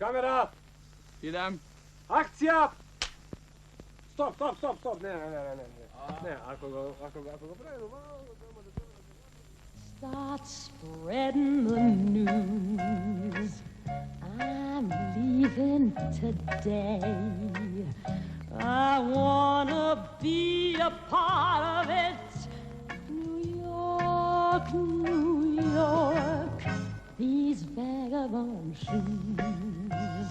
Kamera! Idem. Akcija! Stop! Ne. Ne, ako ga pravimo malo... Start spreading the news. I'm leaving today. I wanna be a part of it. New York, New York, these vagabond shoes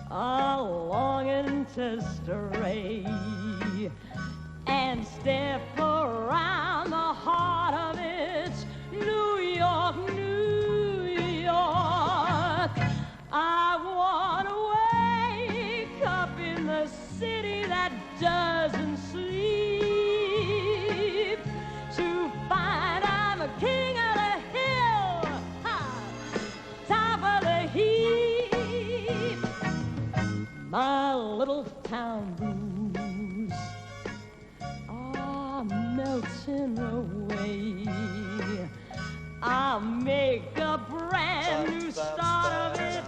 are longing to stray and step around the heart of it. New York, New York, I want to wake up in the city that doesn't sleep, to find I'm a king of the hill, top of the heap. My little town blues are melting away. I'll make a brand new start of it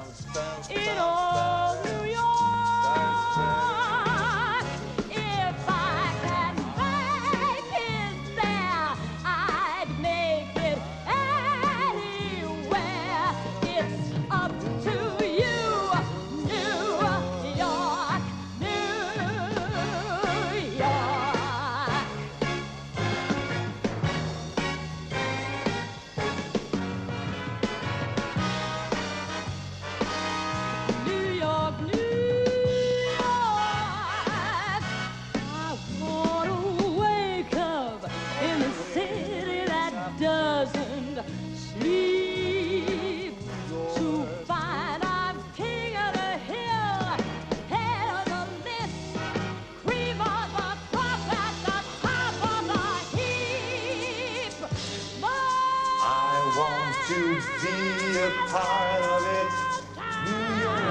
in old New York. If I can make it there, I'd make it anywhere. It's up to you, New York, New York. New York, New York, I wanna wake up in the city that doesn't sleep, to find I'm king of the hill, head of the list, cream of the crop at the top of the heap. I want to be a part of it. New York.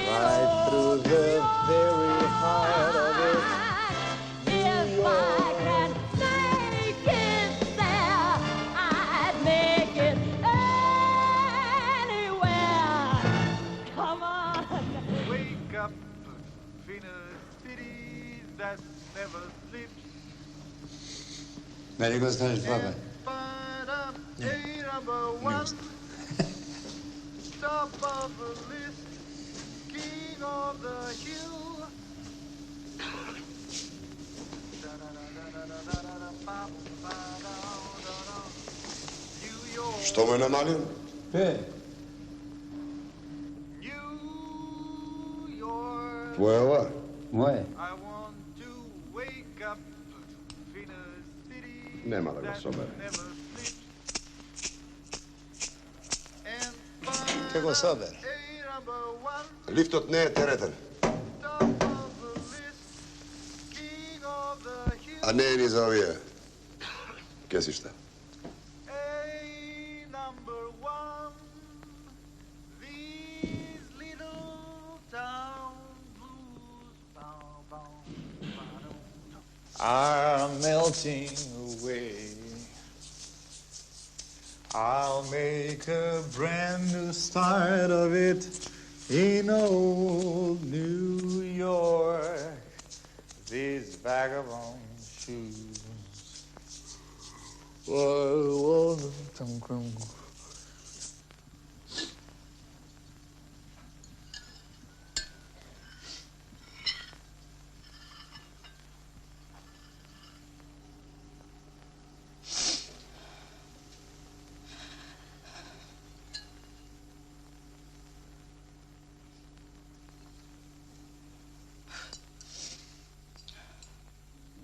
Right through the very heart of it. If I can make it there, I'd make it anywhere. Come on. Wake up in a city that never sleeps. Meni go znaš dvoga. Find up a number one, top of the list, king of the hill. New York, Što mu je namalio? New York. Tvoje ova? Moje. I want to wake up in a city Nema da ga that sobere. never sleeps and find Kako sober? a number one, Liftot ne je teretan, top of the list, king of the hill. a ne ni za ovije kesišta. A number one, these little town blues, bow, bow, bow, are melting away. I'll make a brand new start of it in old New York. These vagabond shoes.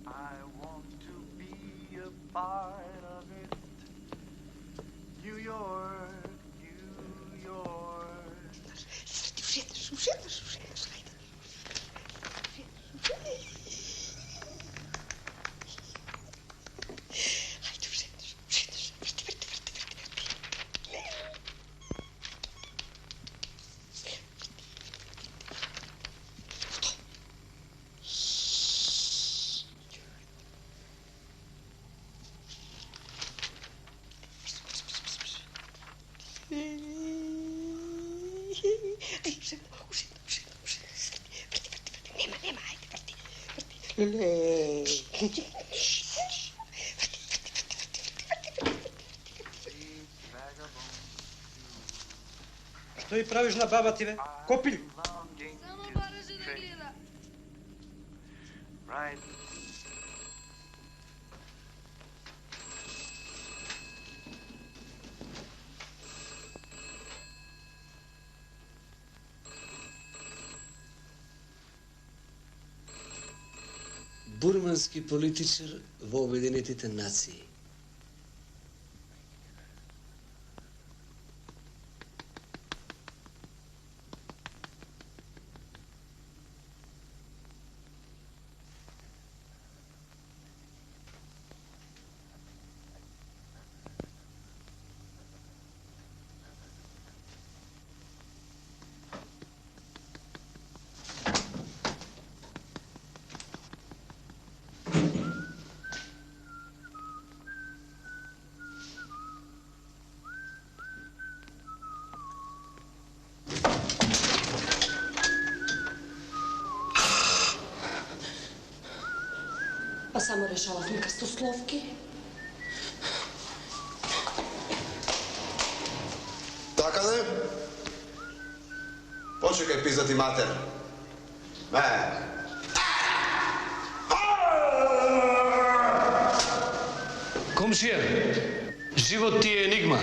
I want to be a part of it. New York, New York. Aj, ušetno. Nema, ajde, vrti. Lej. Što i praviš na babative? Kopilj! Samo baraže da gleda. Right. Бурмански политичар во Обединетите нации. Pa samo rešavahme krstoslovke. Така не? Почекай пиздати матер. Не. Комшија, живот ти е енигма.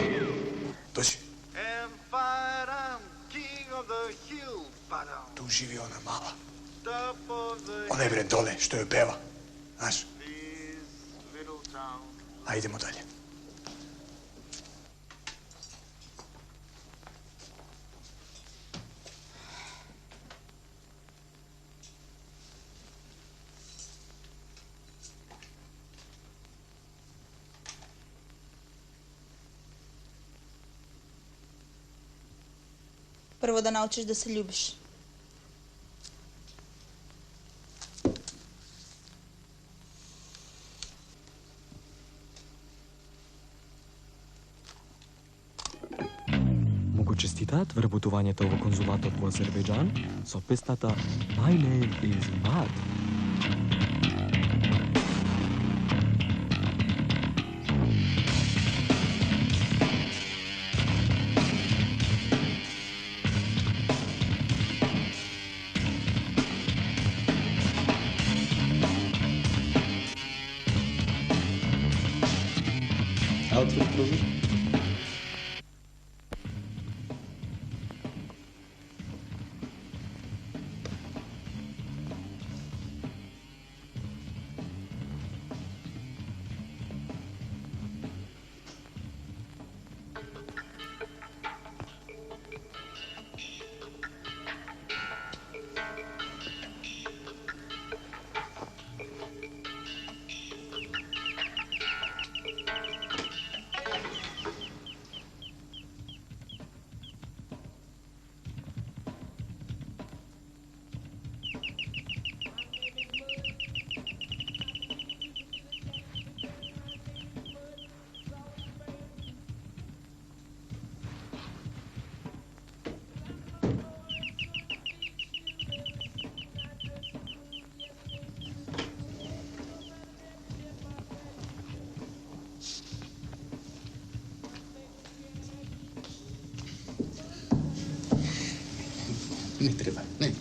Доши. Empire, I'm king of the hill, padam. Tu živi ona mala. Top of the Ona je bre dole, što joj peva. Znaš? this little town. A idemo dalje. Prvo da naučiš da se ljubiš. Му го честитаат вработувањето во конзулатот во Азербејџан со песната My Name is Mad. Отвори прозор. Не треба, не.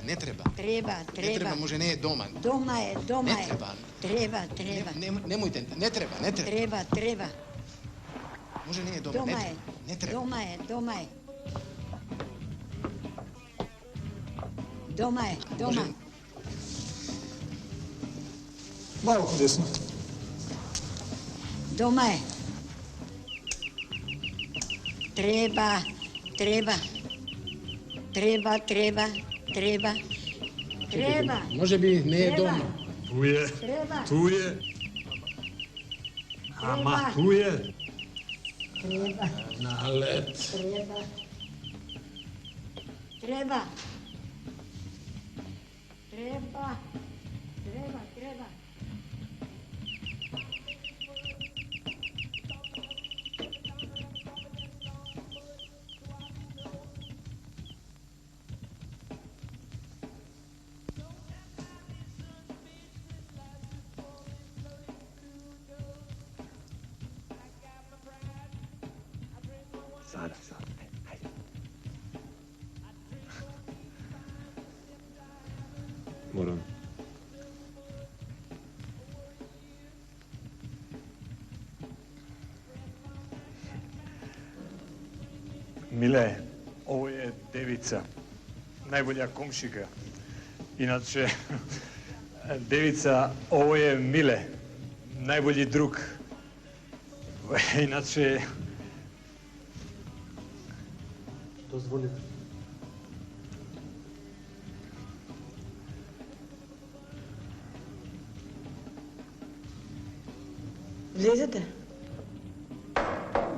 Не треба. Treba. Не треба, може не е дома. Doma je. Не треба. Treba. Немојте, не треба. Treba. Може не е дома. Не треба. Doma je. Малко десно. Doma je. Treba. Може би не е дома. Tu je. Ama tu je. Treba. Na let. Treba. Sada. Hajde. Moram. Mile, ovo je Devica, najbolja komšika. Inače, Devica, ovo je Mile, najbolji drug. Inače... Dozvolite. Влезете?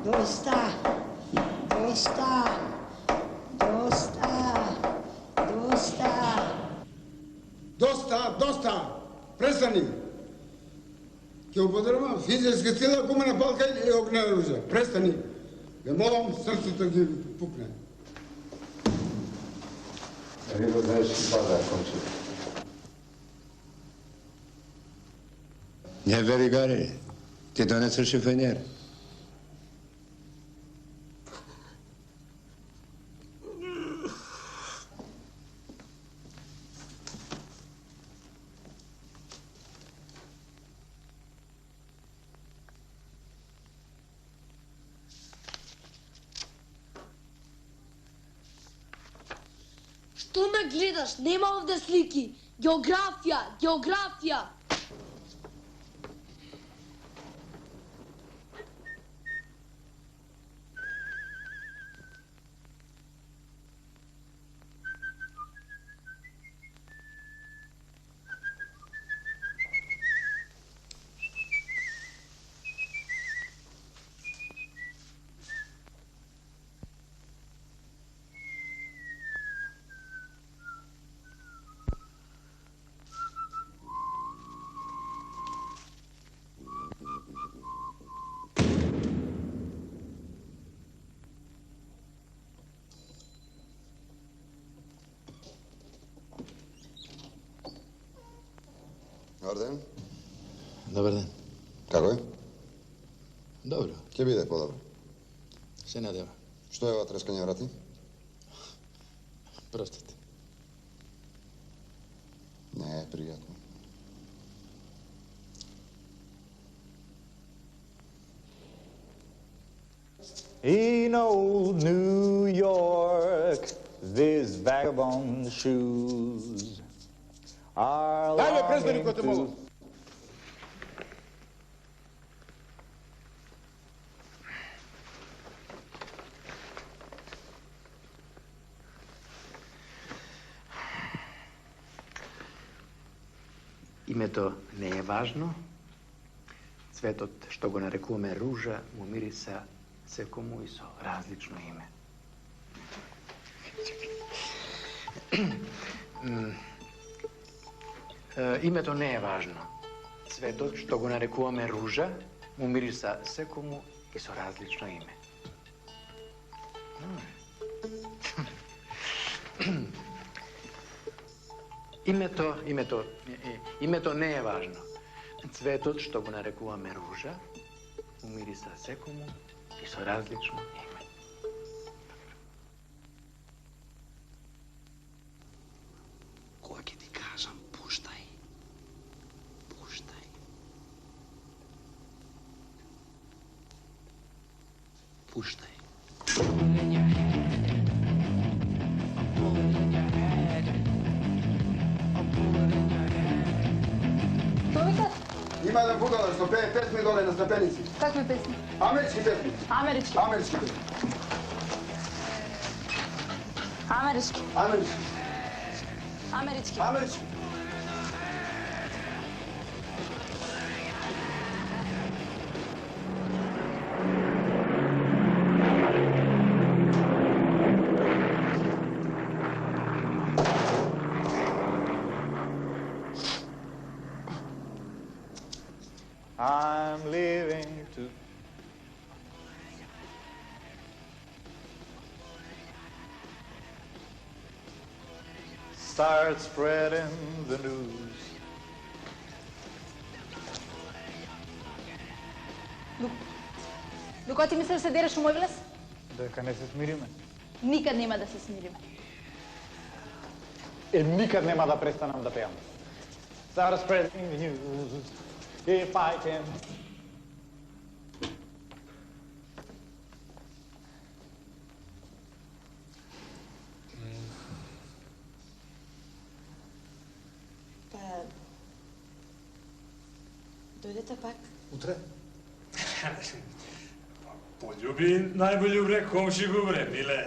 Доста! Доста! Престани! Ќе употребам физичка сила, гумена палка и огнено оружје. Престани! Ве молам, срцето ги пукне. Риба, знаеш и пада, комши. Не бери гари. Ти донесеш шифонер. Што ме гледаш? Нема овде слики. Географија. Добар ден. Добар ден. Како е? Добро. Ќе биде подобро. Се надева. Што е ова трескање врати? Простите. Не е пријатно. In old New York, these vagabond shoes are longing to... Името не е важно. Цветот, што го нарекуваме ружа, му мириса секому и со различно име. Името не е важно. Цветот, што го нарекуваме ружа, му мириса секому и со различно име. Името не е важно. Цветот, што го нарекуваме ружа, му мириса секому и со различно име. Кога ќе ти кажам, пуштај. Пуштај. Пуштај. Има еден фудбалер што пее песни доле на степеници. Какви песни? Амерички песни. Амерички. Амерички песни. Амерички. Амерички. Амерички. Амерички. I'm leaving to... Start spreading the news. До кога ти мислиш да се дереш у мој влез? Дека не се смириме. Никад нема да се смириме. Никад нема да престанам да пеам. Start spreading the news, if I can. Па... Дојдете пак. Утре? Полюби најbolju бре, комши го бре, миле.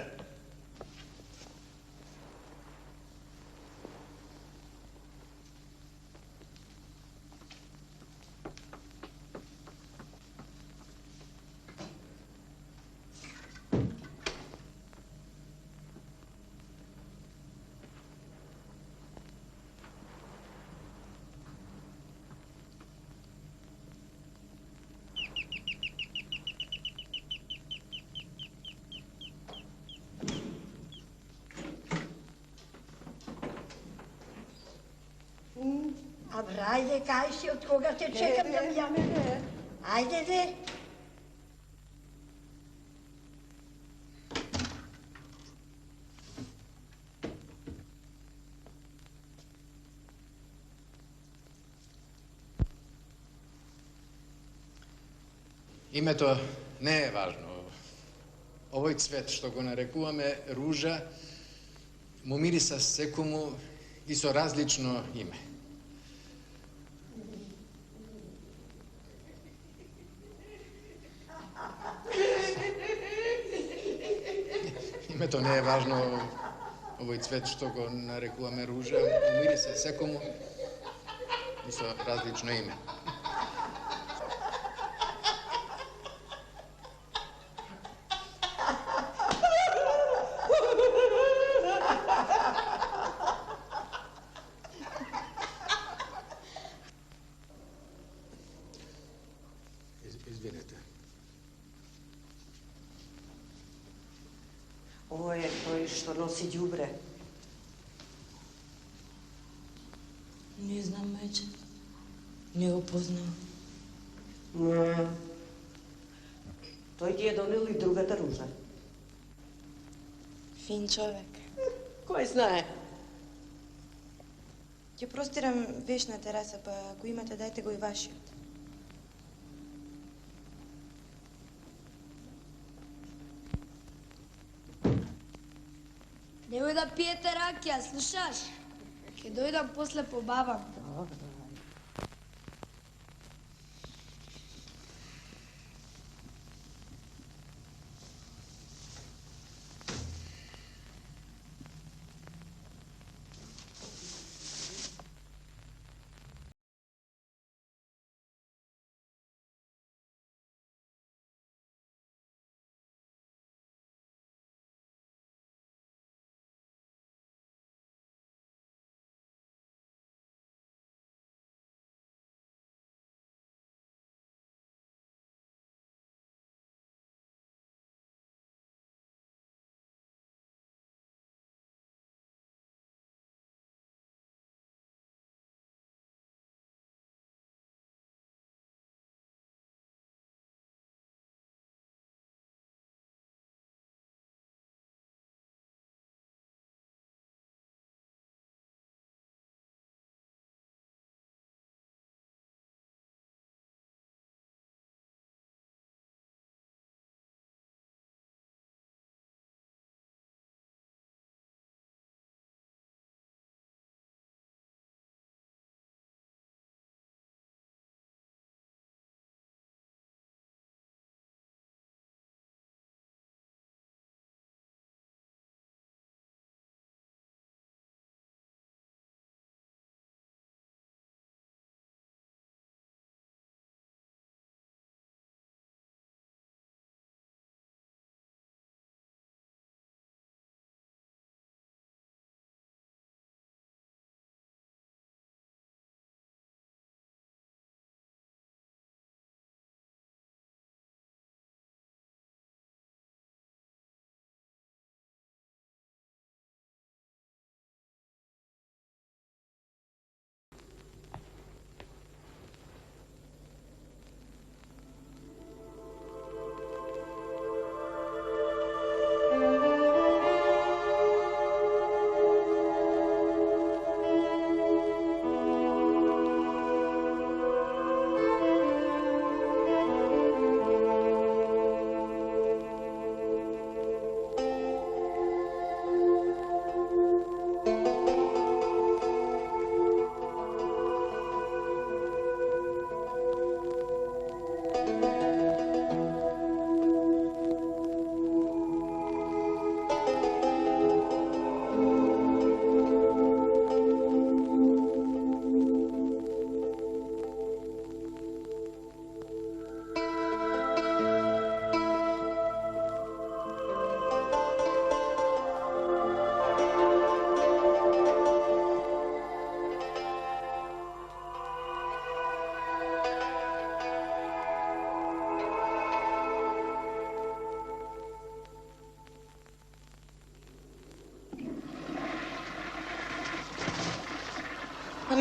Абе, ајде, кај си, од кога те чекам да ми ја... Ајде, де. Името не е важно. Овој цвет што го нарекуваме ружа, му мириса секому и со различно име. Името не е важно, овој цвет што го нарекуваме ружа, му мириса секому и со различно име. Извинете. Ово е тој што носи ѓубре. Не знам, меќе. Не го познам. Тој ги е донел и другата ружа. Фин човек. Кој знае? Ќе простирам веш на тераса, па ако имате, дајте го и вашиот. Немој да пиете ракија, слушаш? Ќе дојдам после побавам. Добро.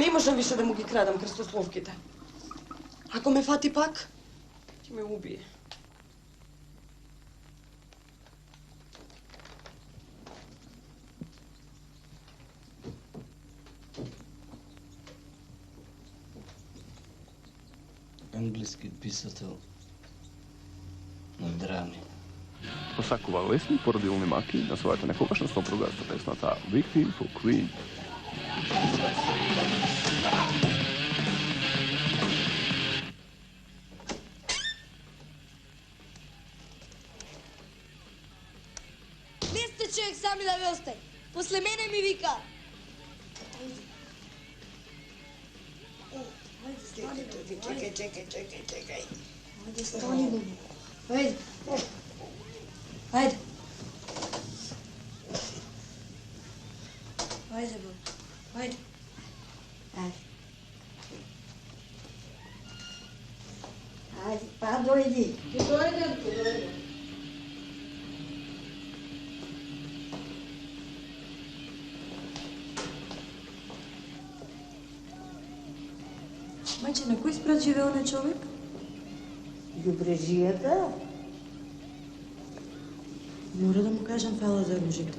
не можам више да му ги крадам крстословките. Ако ме фати пак, ќе ме убие. Английски писател на драми. Посакува лесни породилни маки на својата некогашна сопруга со песната Victim for Queen. Не сте човек сами да ве остави. После мене ми вика. Чекай. Ајде, стани, бабу. Ајде. Ајде. Ајде, бабу. Ајде. Ајде, па дојди. Ќе дојдем, ќе дојдем. Мајче, на кој спрат живее оној човек? Љубрежијата? Мора да му кажам фала за ружите.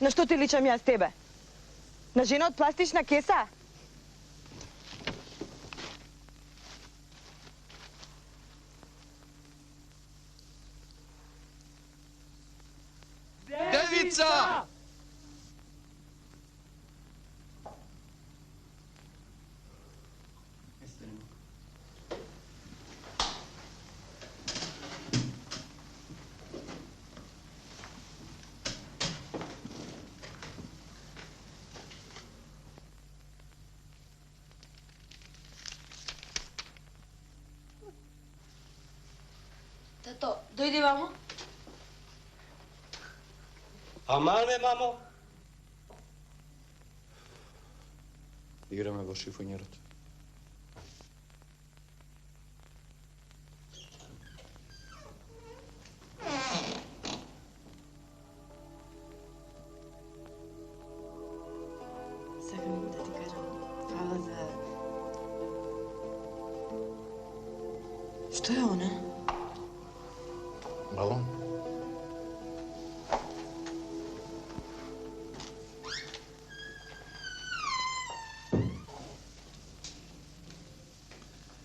На што ти личам јас тебе? На жена од пластична кеса? Девица! Тато, дојди вамо. Аман ме, мамо. Играме во шифонјерот. Сакам да ти кажам фала за... Што е она? Балон.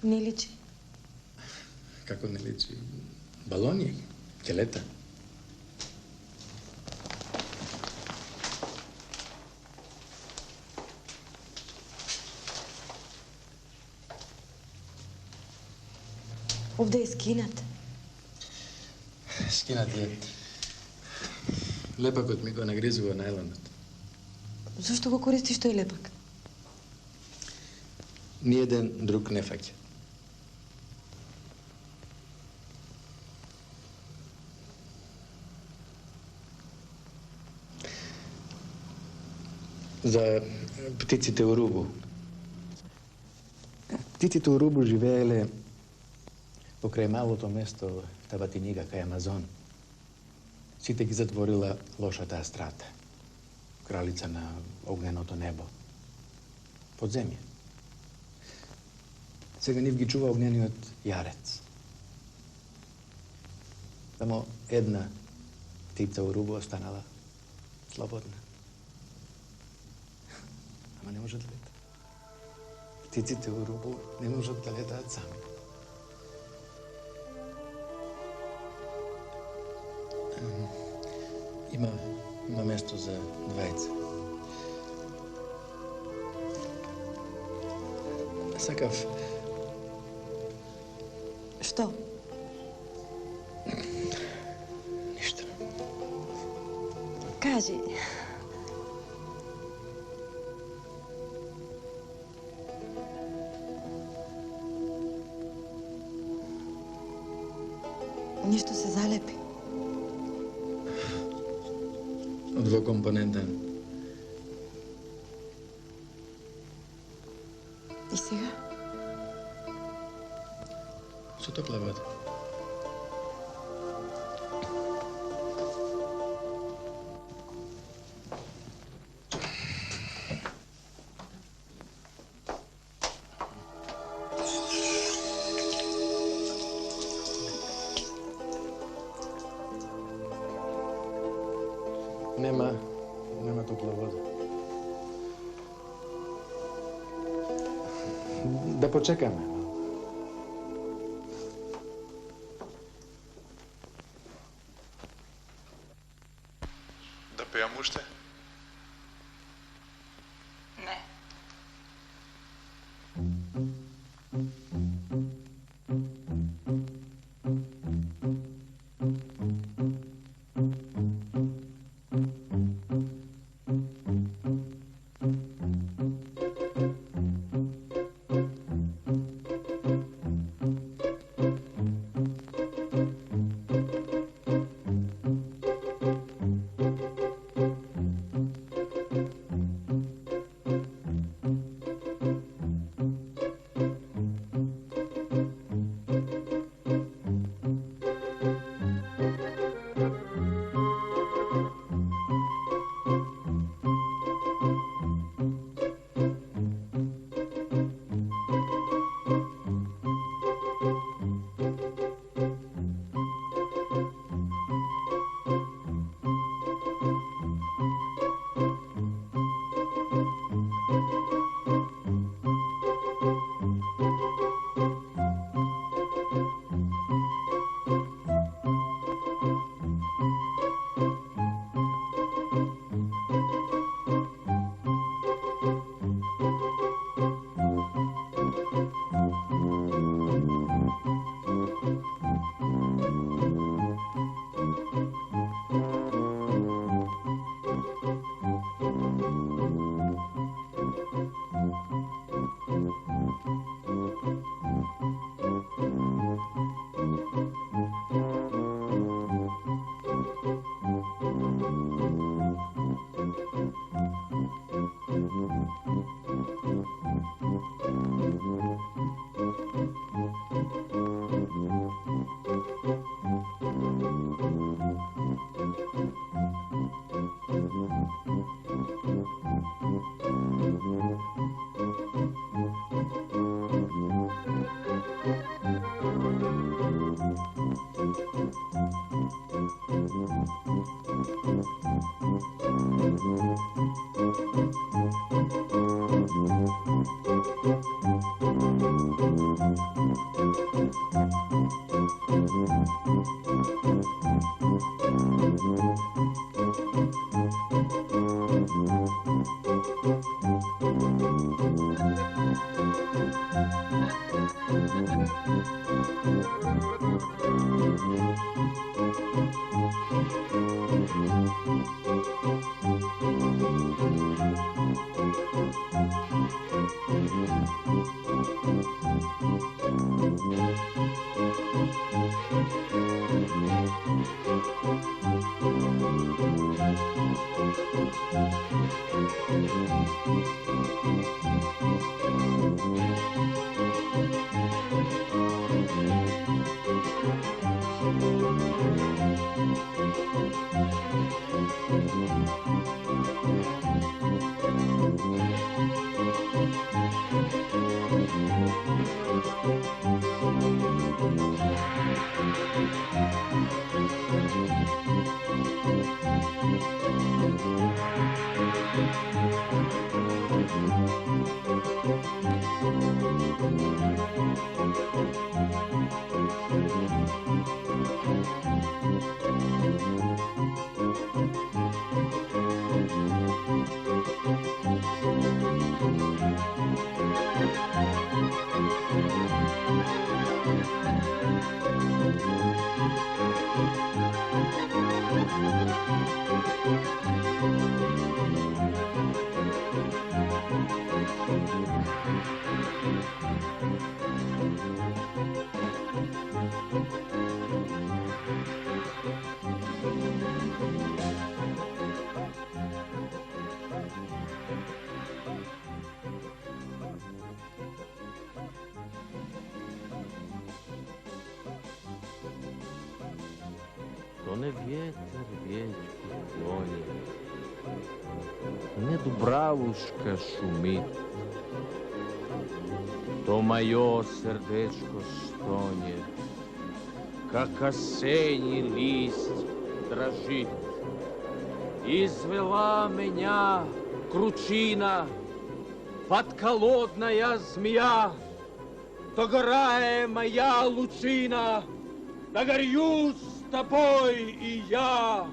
Не личи. Како не личи? Балон е, ќе лета. Овде е скинат. Скинат е. Лепакот ми го нагризува најлонот. Зошто го користиш тој лепак? Ниеден друг не фаќа. За птиците у рубу. Птиците у рубу живееле покрај малото место Табатинига кај Амазон. Сите ги затворила лошата Астрата, кралица на огненото небо. Подземје. Сега нив ги чува огнениот јарец. Само една птица у рубу останала слободна. Ама не може да лета. Птиците у рубу не можат да летаат сами. Има место за двајца. Сакав... Што? Ништо. Кажи. Ништо се залепи. Двокомпонентен. И сега? Со топла вода. Нема топла вода. Да почекаме. Да пеам уште? Не. To ne vjetar vječku klonje, ne Dubravuška šumit, to majo srdečko štonje, kaka senji list dražit. Извела меня кручина, подколодная змея, догорая моя лучина, догорю с тобой и я.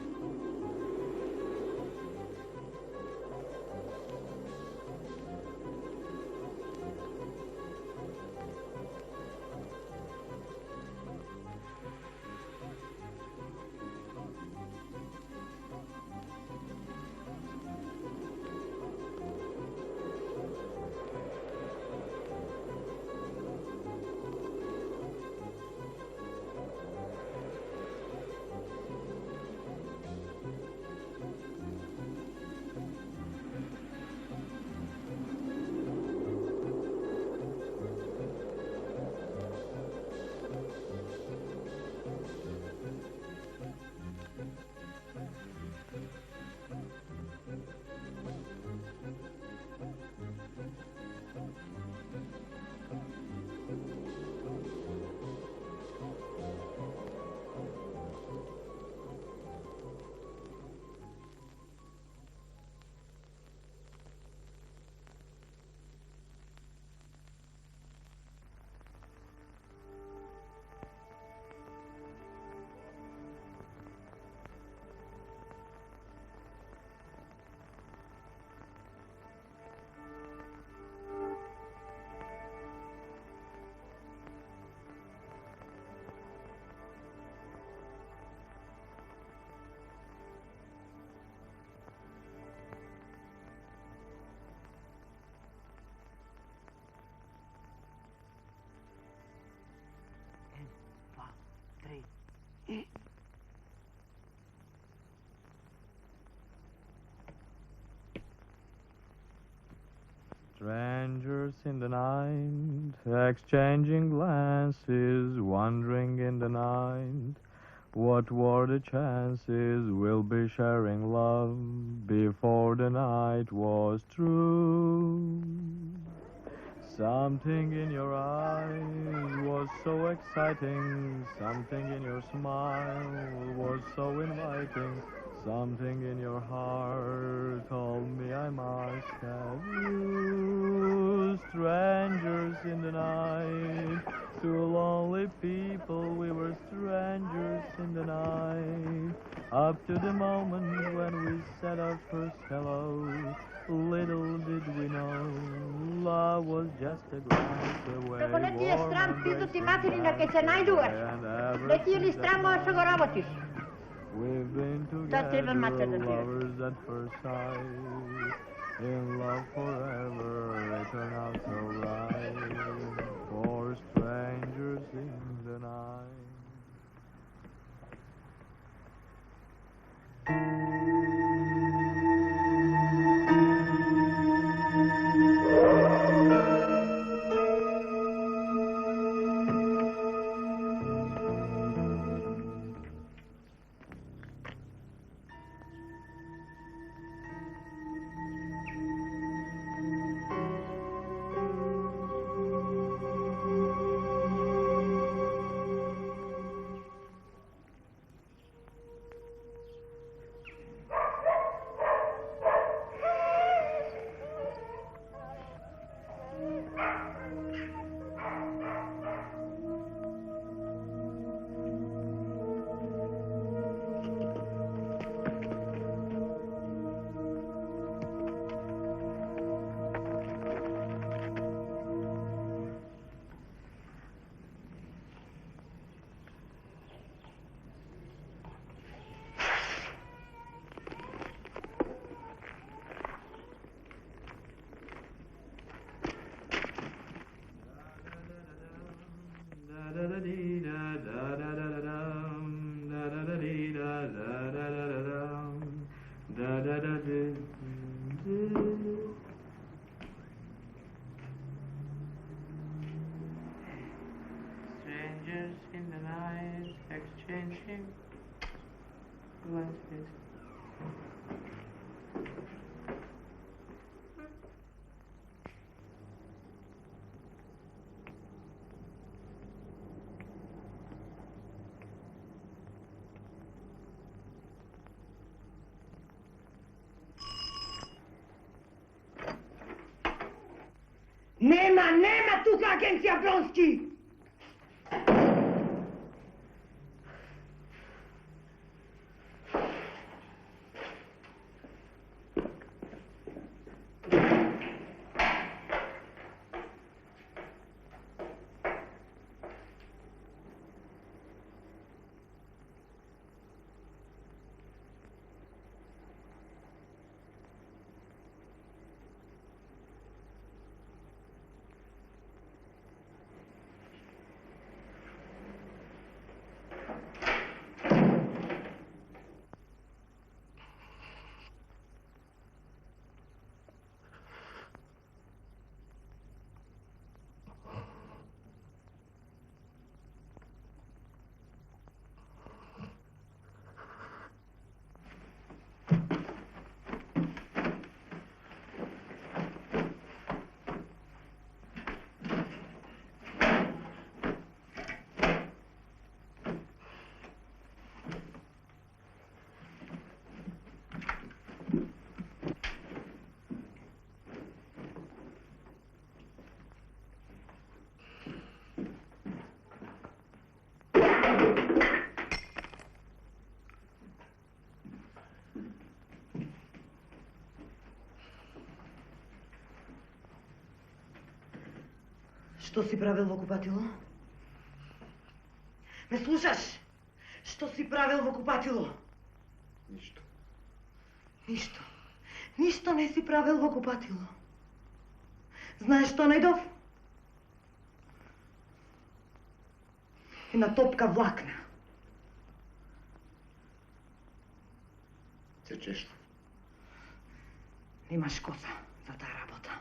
Strangers in the night, exchanging glances, wandering in the night. What were the chances we'll be sharing love before the night was through? Something in your eyes was so exciting, something in your smile was so inviting, something in your heart told me I must have you. Strangers in the night, two lonely people, we were strangers in the night. Up to the moment when we said our first hello, little did we know, love was just a glance away. Kako ne ti je sram pitati materina kad se najduješ? Ne ti je li sram možeš ga robotiš? We've been together, lovers at first sight, in love forever, it turned out so right, for strangers in the night. Nema tuka agencija Bronski! Što si pravil во купатило? Ме слушаш? Što si pravil во купатило? Нищо. Ништо. Ништо не си правил во купатило. Знаеш што најдов? Една топка влакна. Течеш. Немаш коса за таа работа.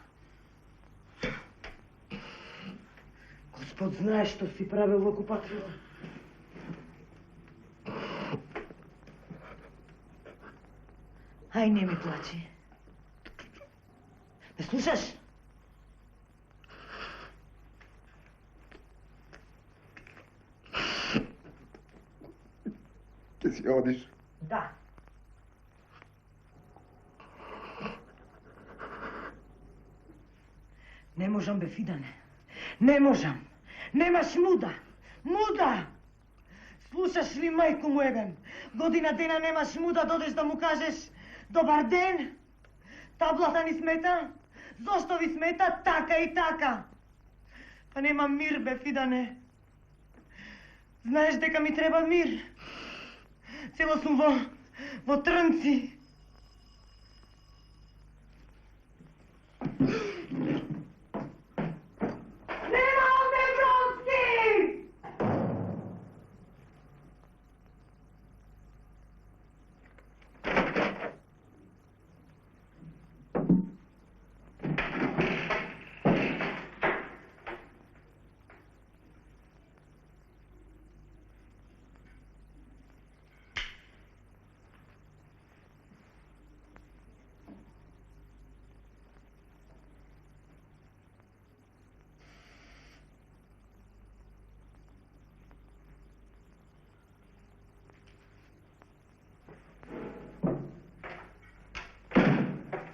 Господ знае што си правил во купатило. Ај, не ми плачи. Ме слушаш? Ќе си одиш? Да. Не можам, бе, Фидане. Не можам. Немаш муда. Муда! Слушаш ли, мајку му ебем? Година дена немаш муда, додеш да му кажеш добар ден? Таблата ни смета? Зошто ви смета така и така? Па нема мир, бе, Фидане. Знаеш дека ми треба мир. Цело сум во трнци.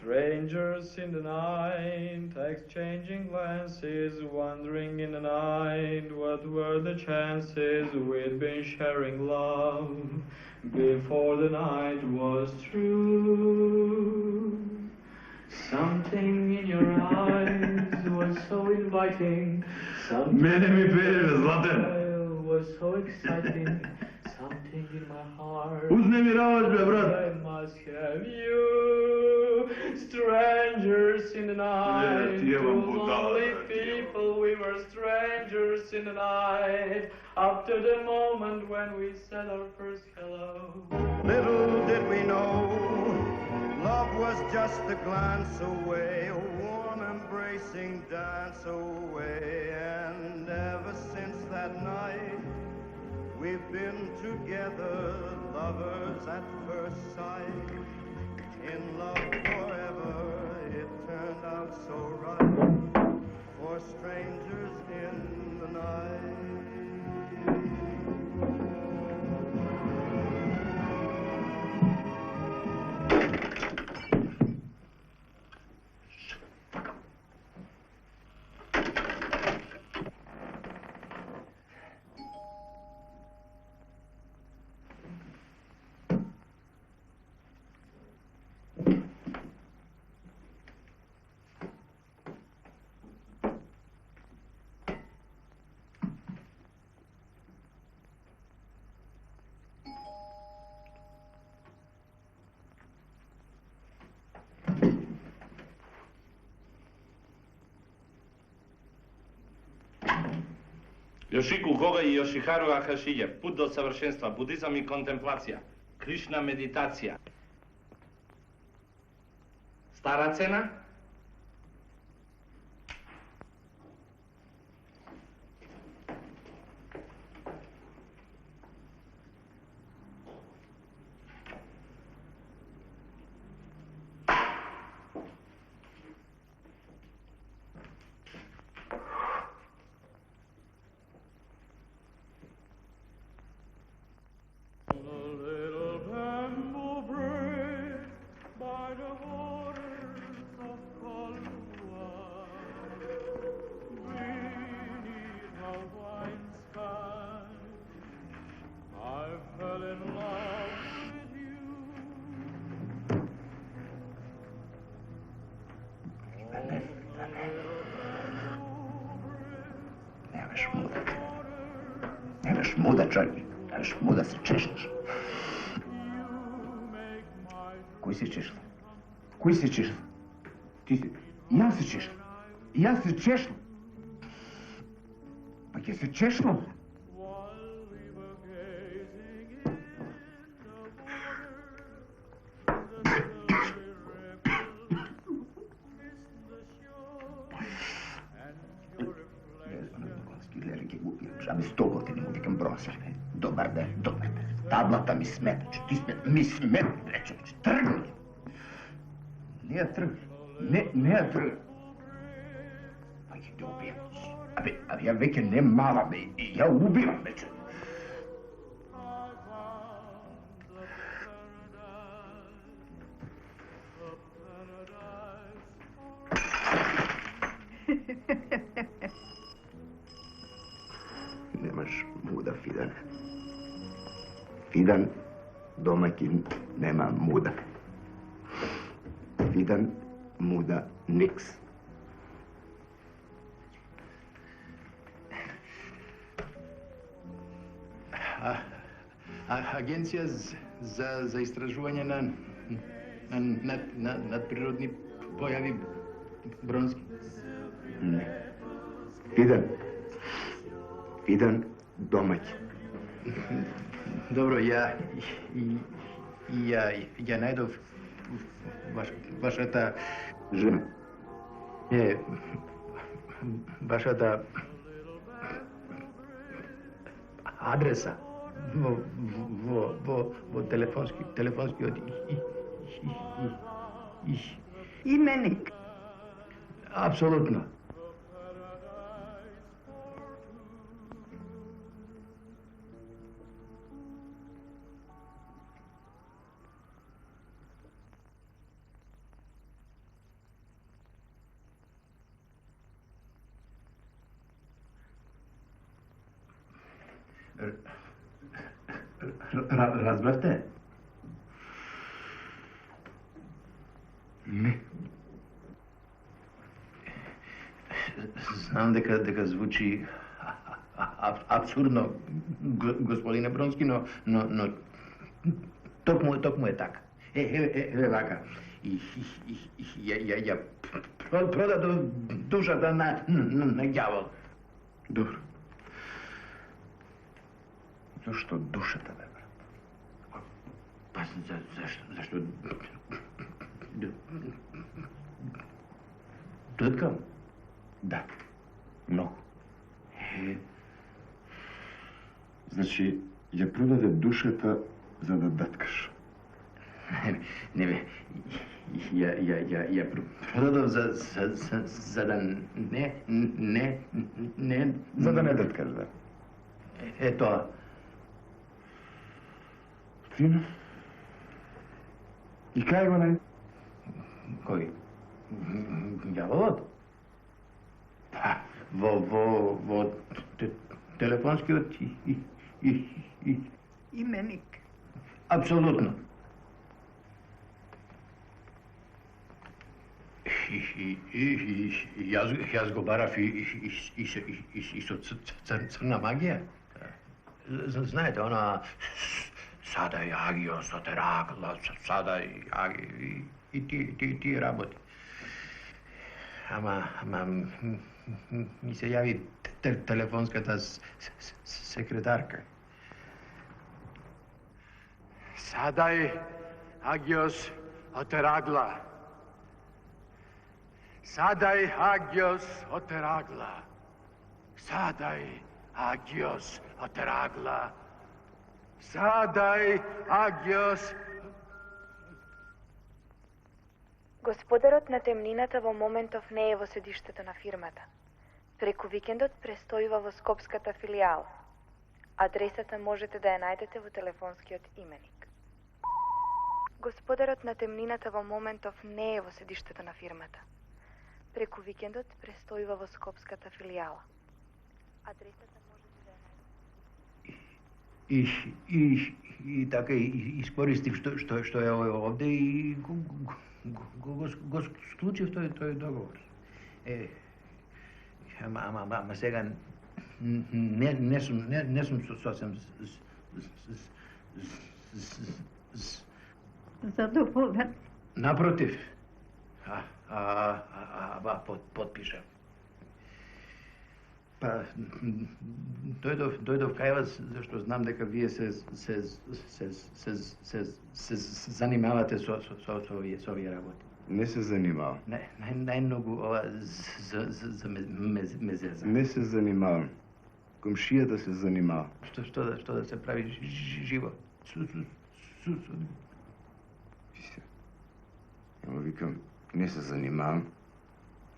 Strangers in the night, exchanging glances, wandering in the night. What were the chances we'd been sharing love before the night was through? Something in your eyes was so inviting. Something was so exciting. Something in my heart. I must have you. Strangers in the night. Two lonely people, we were strangers in the night. Up to the moment when we said our first hello. Little did we know, love was just a glance away, a warm embracing dance away. And ever since that night, we've been together, lovers at first sight, in love forever, it turned out so right, for strangers in the night. Yoshiku Koga i Yoshiharu Akashilje, put do savršenstva, budizam i kontemplacija, Krishna meditacija. Stara cena? Nemaš muda, čovjek. Nemaš muda se češlješ. Koji si češla? Koji si češla? Ti si... Ja se češla. Ja se češla. Pa je se češla? Žabi 100 godina mu vikam brosar. Dobar dan, dobar dan. Tablata mi smeta, ti smeta, mi smeta, reću, trguj. Nije trg. Ne trg. Pa je te ubijem. Ali ja veke ne mala, ja ubijam već. Nemaš muda, Fidane. Fidan domaćin nema muda. Fidan muda niks. Agencija za istraživanje nadprirodni pojavi Bronski. Ne. Fidan domaćin. Dobro, ja najdov vaša ta... Žena. Je, vaša ta... adresa. Vo telefonski od... Imenik. Apsolutno. Razbrate? Ne. Znam deka zvuči absurdno, gospodine Bronski, no tok mu je tak. Evo ovaka. Ja prodao duša da na djavol. Dobro. Zašto duša tebe, brat? Pa zašto? Dotkam? Da. Mnogo. Znači, je prodaде душата за да даткаш. Не, я продадох за да не... За да не дъткаш, да. Ето. Фино. И кай го най? Кой? Дяволът? Во телефонскиот именик. Апсолутно. Јас го барав и со црна магија. Знаете, она сада и Агиос от Еракла, сада и Аги и ти работи. Ама ми се јави телефонската секретарка. Садај Агиос от Ерагла. Садај Агиос от Ерагла. Садај Агиос от Ерагла. Садај Агиос. Господарот на темнината во моментов не е во седиштето на фирмата. Преку викендот престојува во скопската филијала. Адресата можете да ја најдете во телефонскиот именик. Господарот на темнината во моментов не е во седиштето на фирмата. Преку викендот престојува во скопската филијала. Адресата можете да ја најдете. И така искористив што е овде и го склучив тој договор. Ама сега не сум сосем задоволен. Напротив. Подпишам. Па, дојдов кај вас, зашто знам дека вие се занимавате со овие работи. Не се занимавам. Најмногу ова за мезеза. Не се занимавам. Комшијата се занимава. Што да се прави живо? Ама викам, не се занимавам.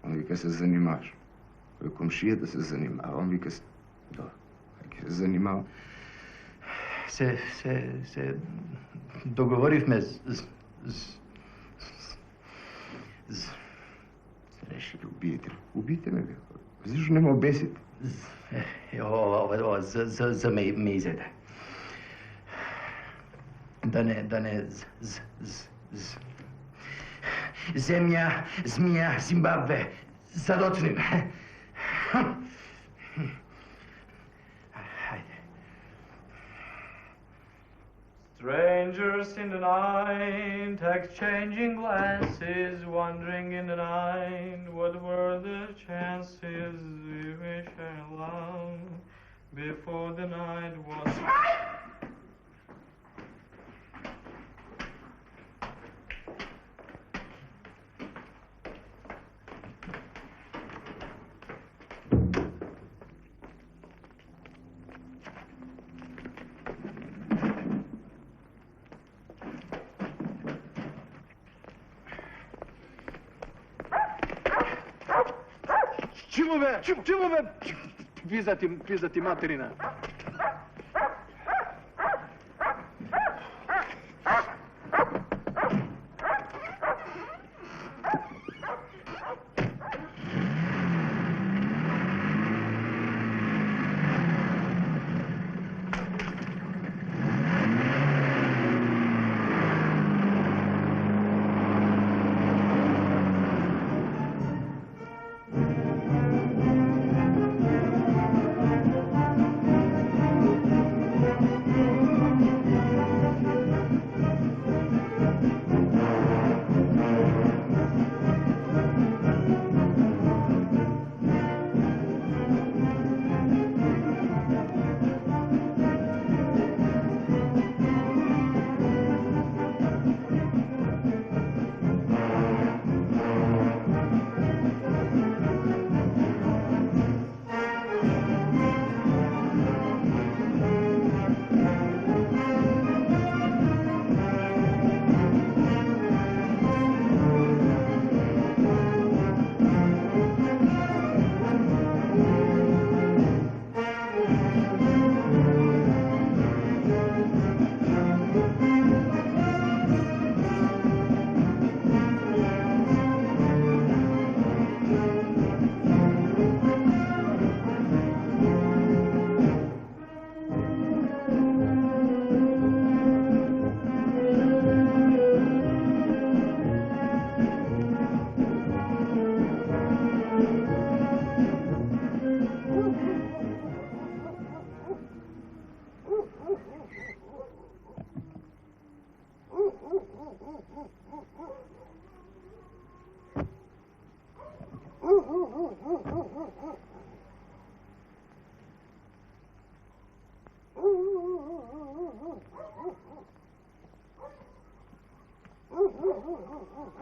Он вика се занимаваш. Кој комшијата се занимава, он вика, да, се занимава. Се договоривме Решили, убиете ме, бе. Зашто не ме обесите? Ова за меизете. Да не земја, змија, Зимбабве, задоцним. Strangers in the night, exchanging glances, wandering in the night. What were the chances we shall love before the night was... Чему бе? Пизати материна.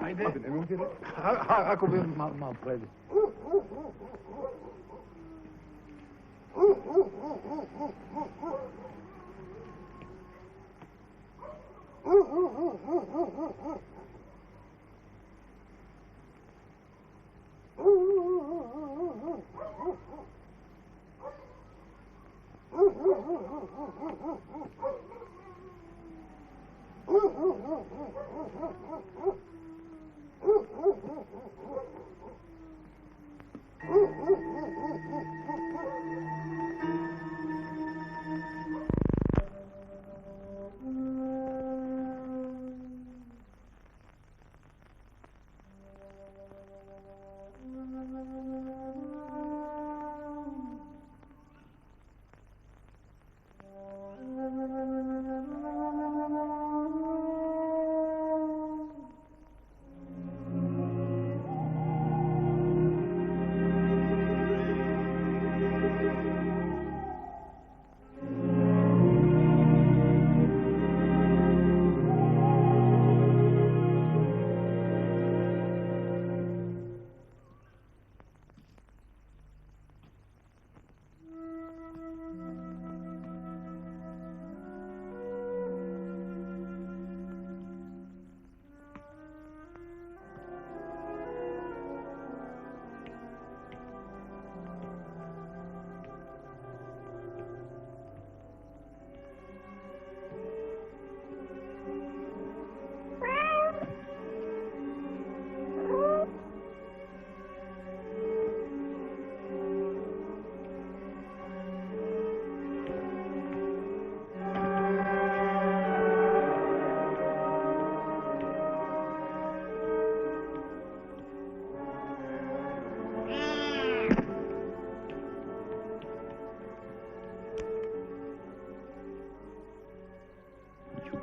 Ajde. Ajde, nemoj ti reći. Ako bi malo predi.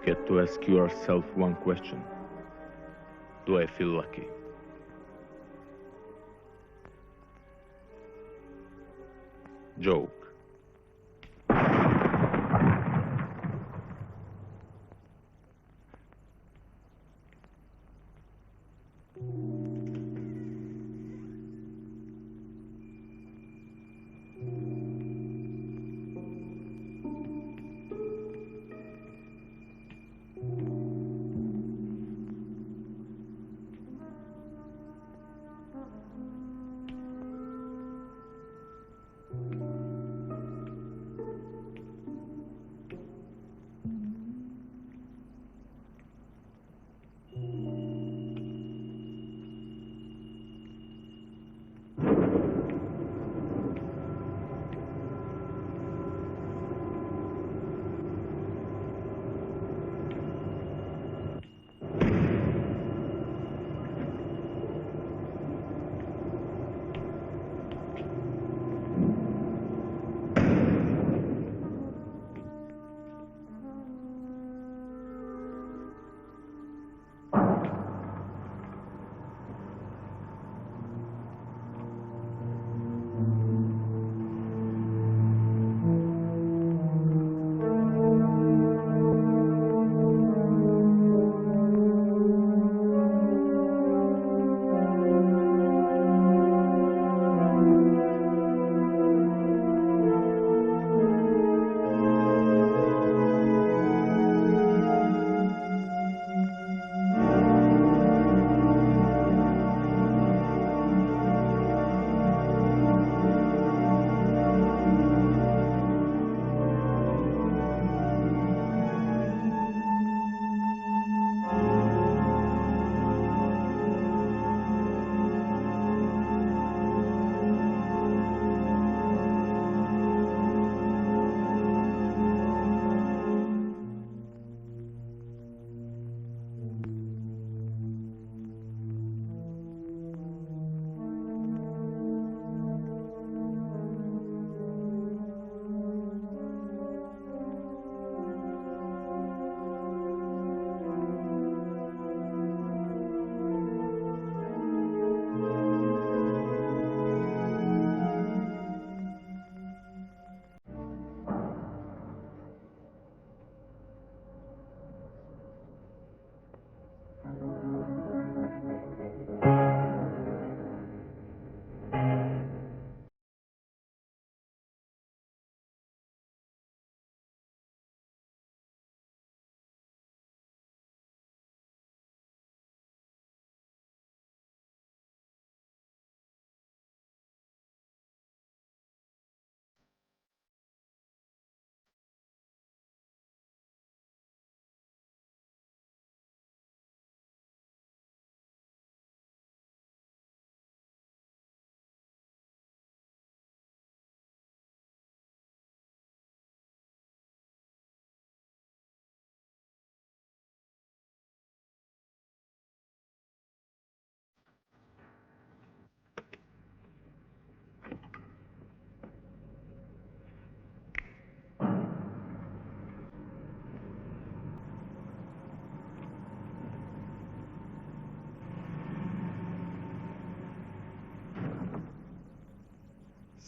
Get to ask yourself one question. Do I feel lucky? Joke.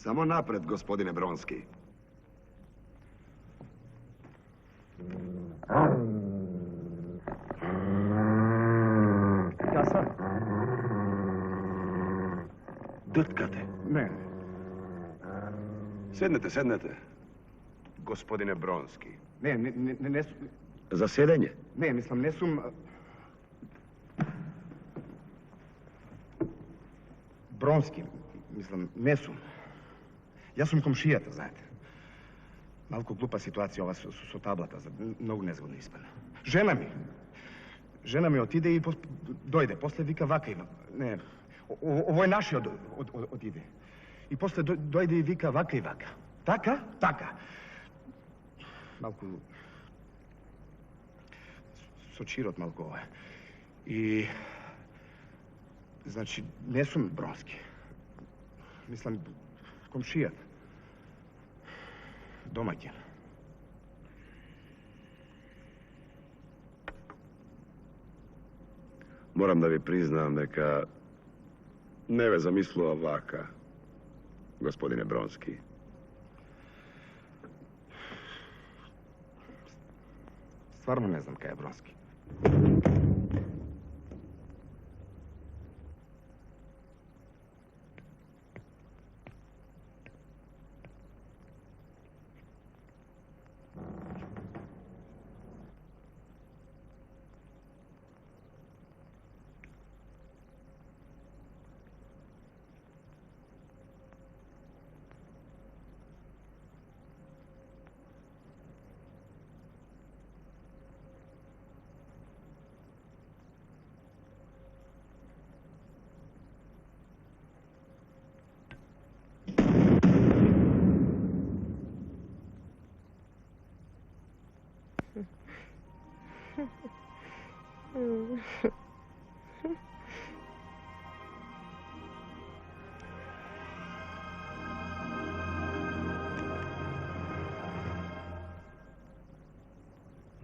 Samo napred, gospodine Bronski. Kasa? Drtkate. Ne. Sednete. Gospodine Bronski. Ne su... Za sjedenje? Ne, mislim, ne sum... Bronski, mislim, ne sum. Ja sam komšijata, znate. Malko glupa situacija ova su tablata, mnogo nezgodno ispada. Žena mi otide i dojde, posle vika vaka ima. Ne, ovo je naši odide. I posle dojde i vika vaka i vaka. Taka? Taka. Malko... Sočirot malko ovo. I... Znači, ne sum Bronski. Mislim, komšijat. Domaćin. Moram da vi priznam neka ne ve zamislila vaka, gospodine Bronski. Stvarno ne znam kaj je Bronski.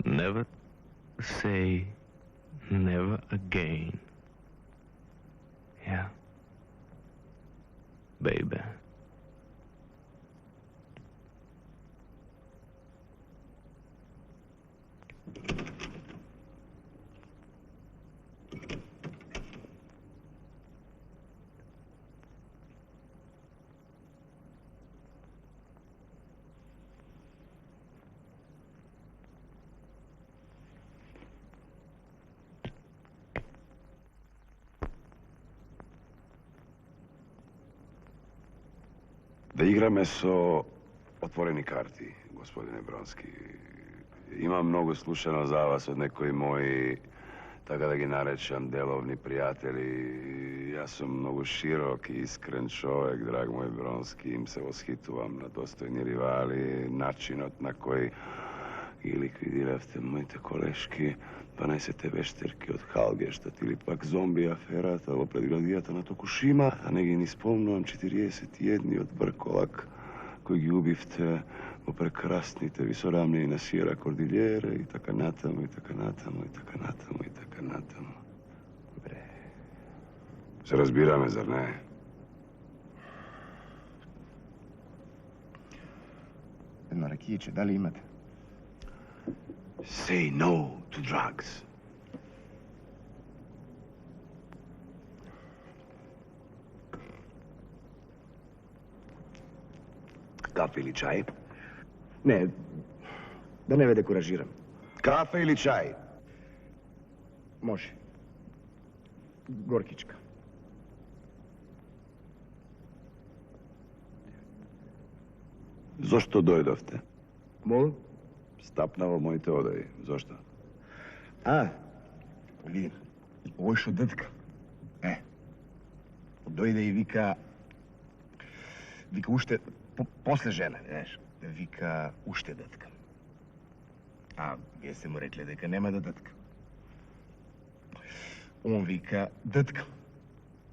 Never say never again. Yeah. Baby. Da igrame so otvoreni karti, gospodine Bronski. Imam mnogo slušano za vas od nekoj moji, tako da gi narečam, delovni prijatelji. Ja sam mnogo širok i iskren čovjek, drag moj Bronski, im se oshituvam na dostojni rivali, načinot na koji i likvidiravte mojte koleški, pa naj se te vešterke od Halgeštat ili pak zombi aferata opred gladijata na Tokushima, a ne gi ni spomnuvam 41 od Brkolak, koji gi ubivte, oprekrasnite visoravnije na Sierra Cordillere i taka natamo, i taka natamo, i taka natamo, i taka natamo. Bre. Se razbira me, zar ne? Jedno rakijiće, da li imate? Say no to drugs. Kafe ili čaj? Ne, da ne vede kuražiram. Kafe ili čaj? Može. Gorkička. Zašto dojdovte? Molim? Stapnavo mojte odaj. Zašto? A, vidim. Ovo je što detka. Dojde i vika ušte, posle žene, znaš, vika ušte detka. A jeste mu rekli deka nema da detka. On vika detka.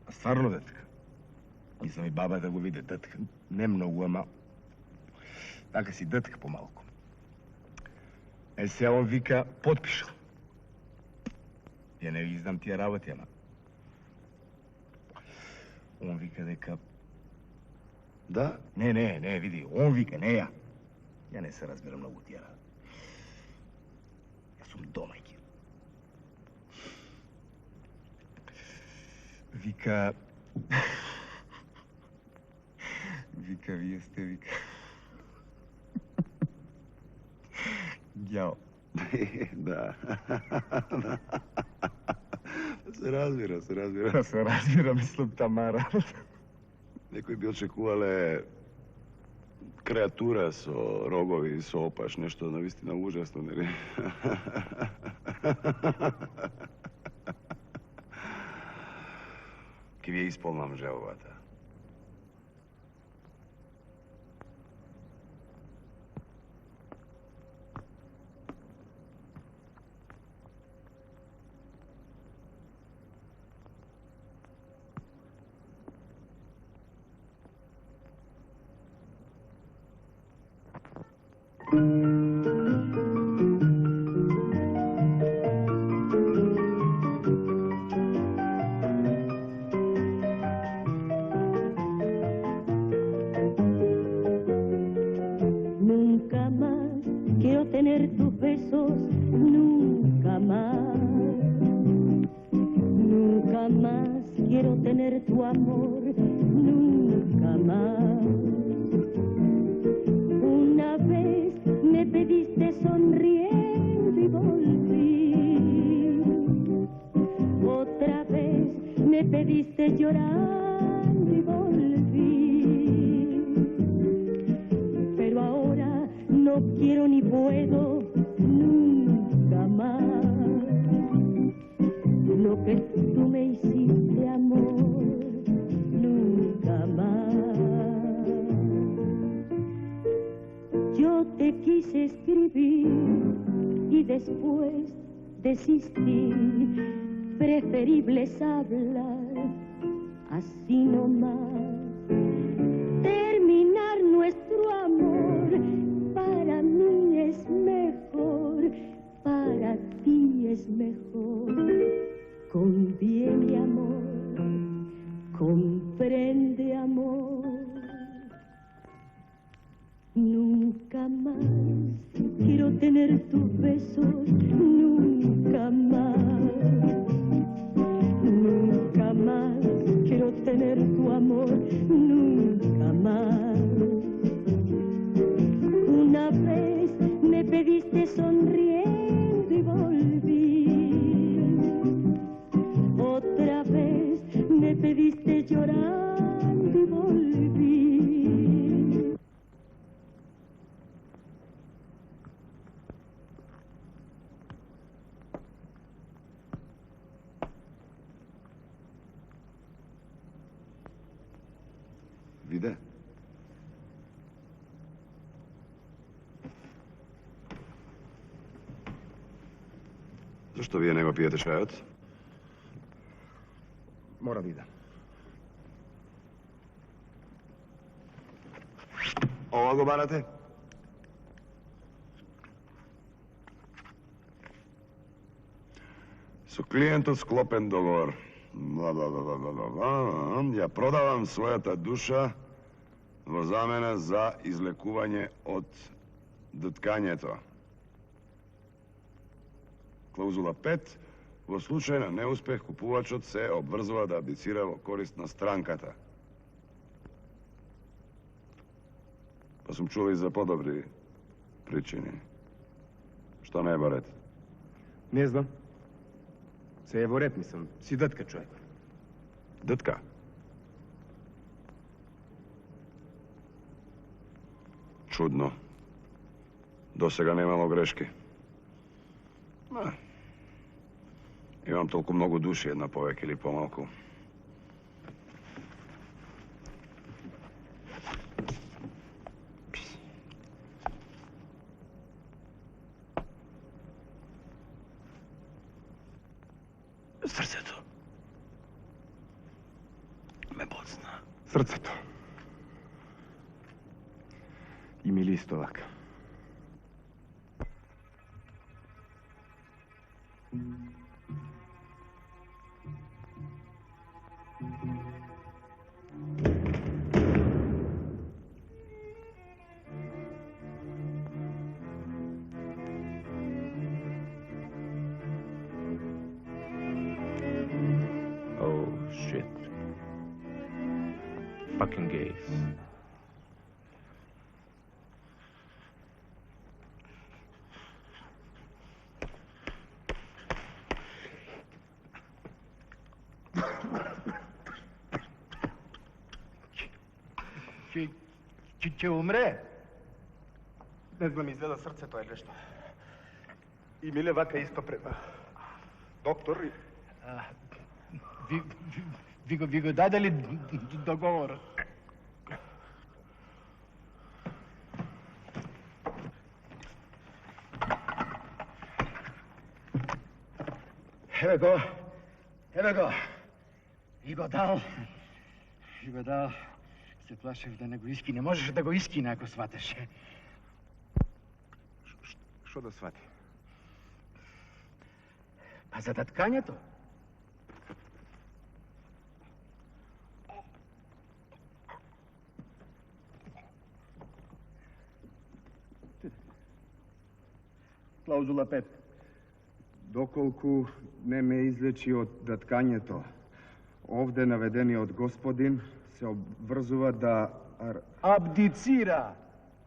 A stvarno detka. Nisam i baba da go vide detka. Ne mnogo, ama taka si detka pomalko. Se on vika potpišu. Ja ne izdam tija raboti, ama. On vika deka Da? Ne, vidi, on vika, ne ja. Ja ne se razbiram mnogo tjera. Ja sam domajki. Vika... Vika, vi jeste Vika. Jao. Da. Se razbira. Se razbira, mislim, Tamara. Nekoj bi očekuvale kreatura so rogovi, so opaš, nešto navistina užasno, ne. Ki je ispolnam želovata. Nunca más quiero tener tus besos, nunca más. Nunca más quiero tener tu amor, nunca más. Una vez me pediste sonriendo y volví. Otra vez me pediste llorando y volví. Pero ahora no quiero ni puedo nunca más. Lo que tú me hiciste, amor, nunca más. Yo te quise escribir y después desistí. Preferible es hablar así nomás. Terminar nuestro amor para mí es mejor, para ti es mejor. Conviene, amor, comprende, amor. Nunca más quiero tener tus besos, nunca más. Nunca más quiero tener tu amor, nunca más. Una vez me pediste sonriendo y volví. Otra vez me pediste llorando y volví. Vide? Zašto vi nego pijete šajac? Mora vida. Ovako barate? Su klijentom sklopen dogovor. Ja prodavam svojata duša v zamene za izlekuvanje od dotkanjeto. Klauzula 5. V slučaju na neuspeh kupuvačot se obvrzava da abdicira v korist na strankata. Pa sam čuo i za podobri pričini. Što ne baret? Ne znam. Se je voret, mislim. Si dătka čovjek. Dătka? Čudno. Dosega nemalo greške. Imam toliko mnogo duši, jedna povek ili pomalku. Srceto. Me bocna. Srceto. I mi listovak. fucking gays. Će umre? Ne znam, izgleda srce, to je nešto. I Mile Vaka isto prema. Doktor, vi go dadali dogovor? Evo go. I go dal. Se plašeš da ne go iskine. Možeš da go iskine ako shvateš. Što da shvati? Pa za tatkanje to. Klauzula 5. Dokolku ne me izleči od datkanje to. Ovde navedeni od gospodin se obvrzuva da abdicira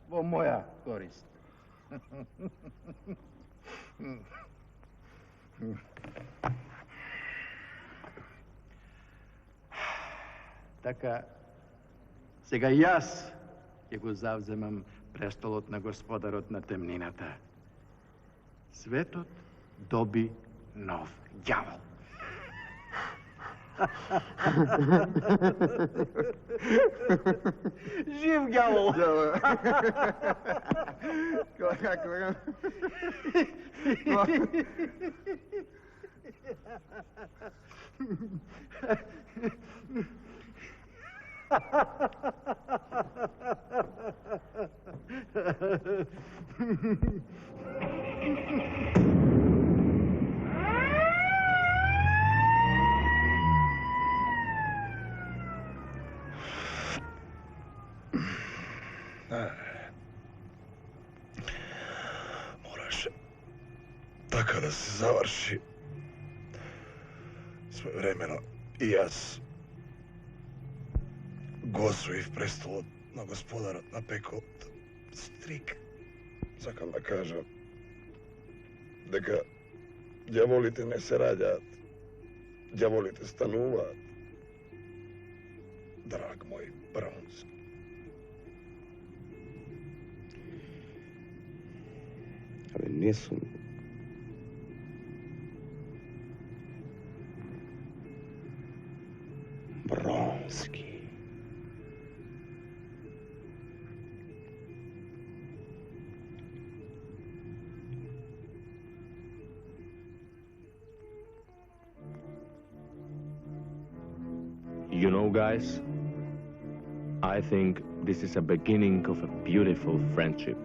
vo moja korist. Така, сега и аз ќе го завземам престолот на господарот на темнината. Светот доби нов ѓавол. Жив ѓавол! Moraš tako da se završi svojevremeno i jaz Gosvojih prestolot na gospodara napekao strik. Sakam da kažem дека дјаволите не се раѓаат, дјаволите стануваат. Драг мој Бронски. Абе, не сум. Бронски. You know, guys, I think this is a beginning of a beautiful friendship.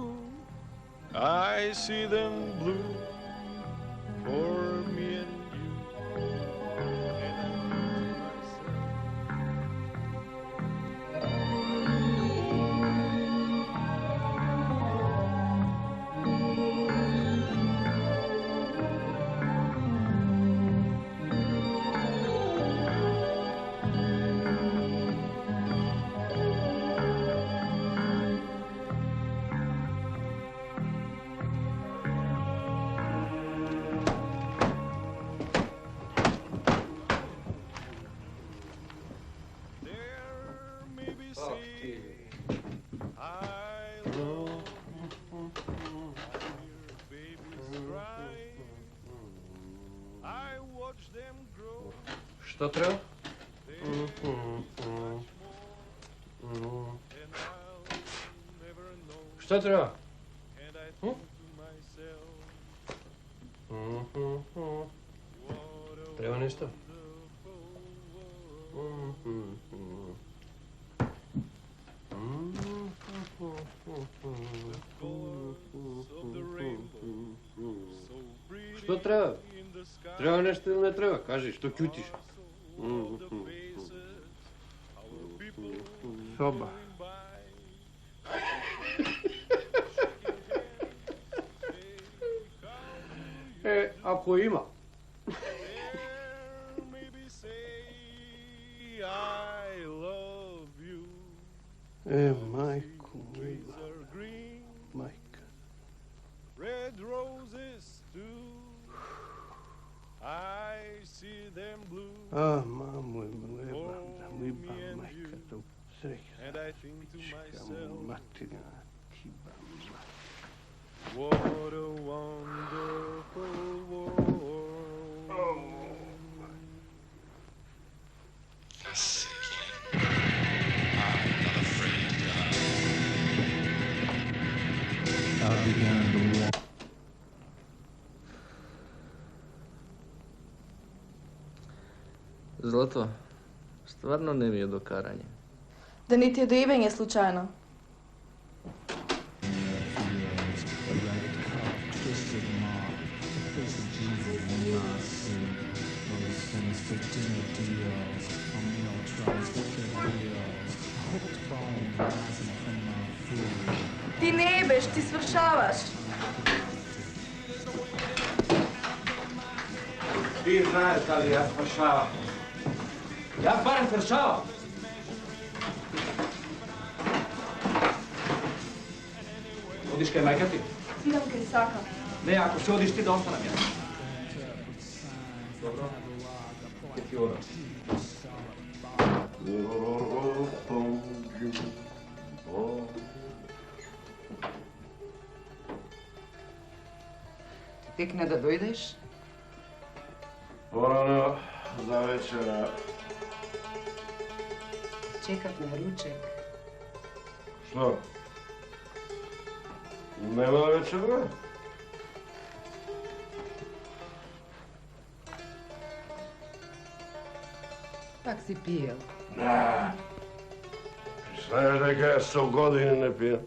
blue. I see them blue for me and you. And I Što treba? Što treba? Treba nešto? Što treba? Treba nešto ili ne treba? Kaži, što ćutiš? Soba. Ako ima. Majko mila. Majka. red roses too. I see them blue. Mamo, liba majka, do sreća. And I think to myself, materina, tiba majka. what a wonderful world. I began to walk. Zlato, stvarno ne mi je do karanja. Da niti je do ivenja slučajno. Ti ne jebeš, ti svršavaš. Ti znaš da li ja svršavam. Ja barem svršavam. Odiš kaj majka ti? Idem kaj saka. Ne, ako se odiš ti da ostanem ja. Dobro. Gdje ti ora? Tek ne da dojdeš? Orano, za večera. Čekat na ruček. Što? Nema večera? Pak si pijel. Ne. Znaš neka ja 100 godina ne pijem.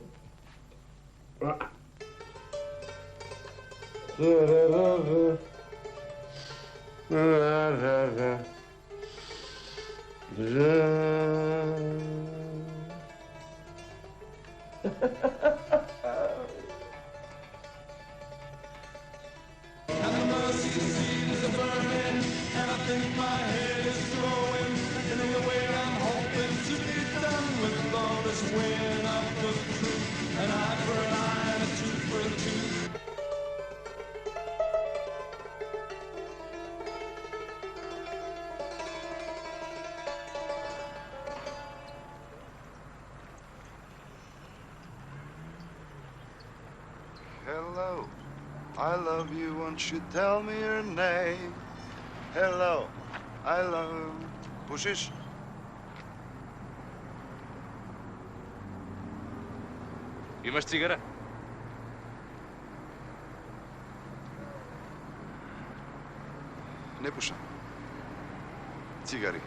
Hello, I love you, won't you tell me your name? Hello, I love you. Pušiš? Imaš cigara? Ne pušam. Cigari.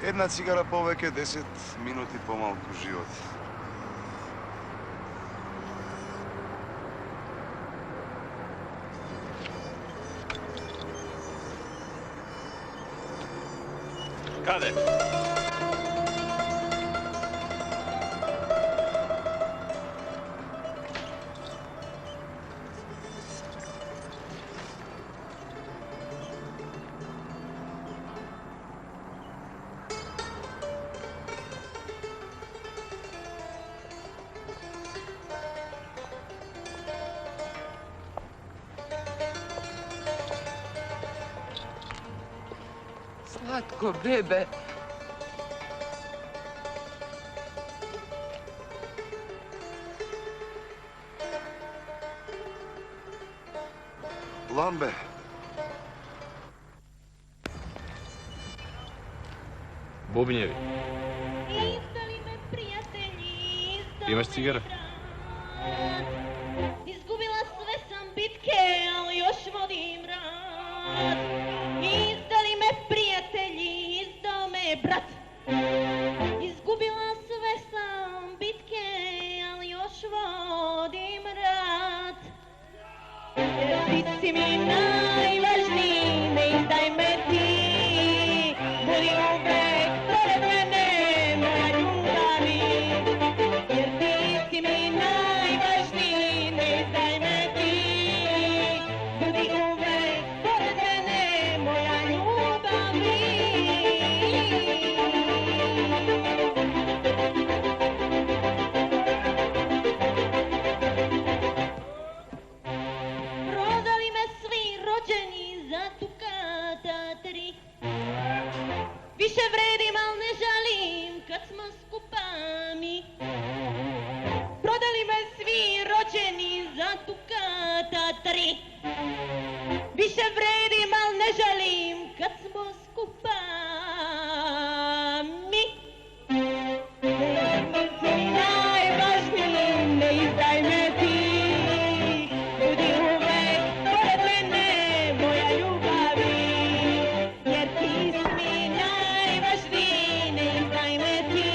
Jedna cigara poveke 10 minuti pomalku život. Kade? Slatko, bebe. Lambe. Bubnjevi. Imaš cigare? Izgubila sve sam bitke, ali još vodim rad. Izdali me prijatelji, izdao me brat. Izgubila sve sam bitke, ali još vodim rad. Jer ti si mi najvažniji, ne izdaj me ti. Budi uvek pored mene, moja ljubavi. Jer ti si mi najvažniji, ne izdaj me ti. Budi uvek pored mene, moja ljubavi. Prodali me svi rođeni za dukata 3. Više vredim, al ne žalim kad smo skupa mi. Prodali me svi rođeni za dukata 3. Više vredim, al ne žalim kad smo skupa mi. Jer ti si mi najvažniji, ne izdaj me ti. Budi uvek pored mene, moja ljubavi. Jer ti si mi najvažniji, ne izdaj me ti.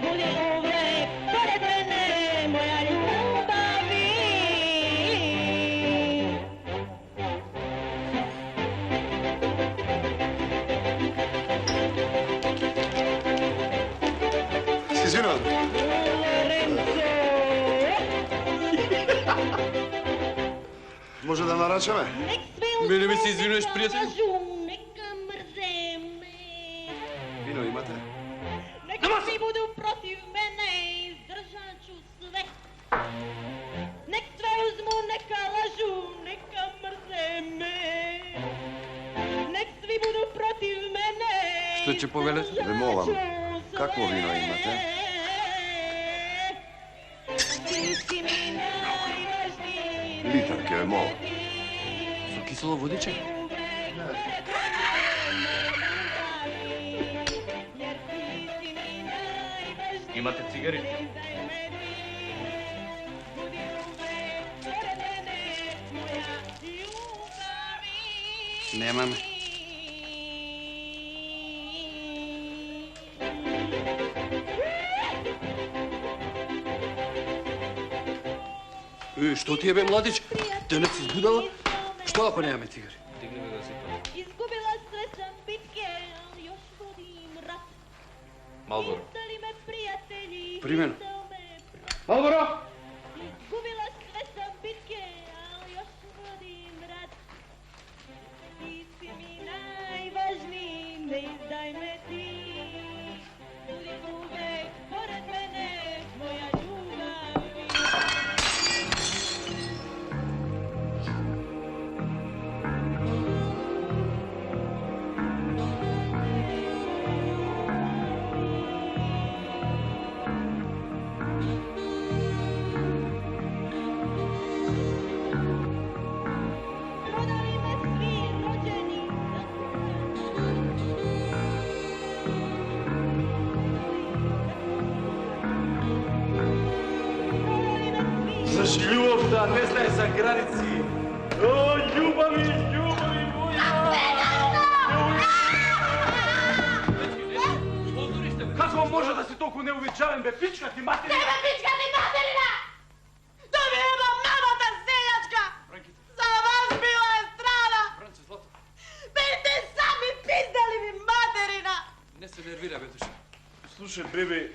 Budi uvek pored mene, moja ljubavi. Si izvinut? Može da narača me? Mene mi se izvinuješ, prijatelju? Neka mrze me. Vino imate? Neka svi budu protiv mene, izdržat ću sve. Nek sve uzmu, neka lažu, neka mrze me. Nek svi budu protiv mene. Što će povedati? Remolam. Kakvo vino imate? Ti si mi najvažniji. Litarke remol. Su kiselo vodiče? Imate cigari? Nemam. Što ti jebe, mladić? Denec izbudala? Što ako nemame cigari? Digni me da si to. Izgubila sve sam bitke, ali još vodim rat. Malboro. Izdali me prijatelji, Primjeno. izdao me Malboro! Izgubila sve sam bitke, ali još vodim rat. Ti si mi najvažniji, ne izdaj me ti. Budi uvek pored mene, moja ljubavi. Prodali me svi rođeni Znaš, ljubav da ne znaje za granici. O, ljubavi, ljubavi moja! Kako može da si toliko neuvičavan, be, pička ti materina? Nema pička ni materina! To mi je mama ta seljačka! Za vas bila je strana! Bejte sami pizdali mi materi! Slušaj, bebi,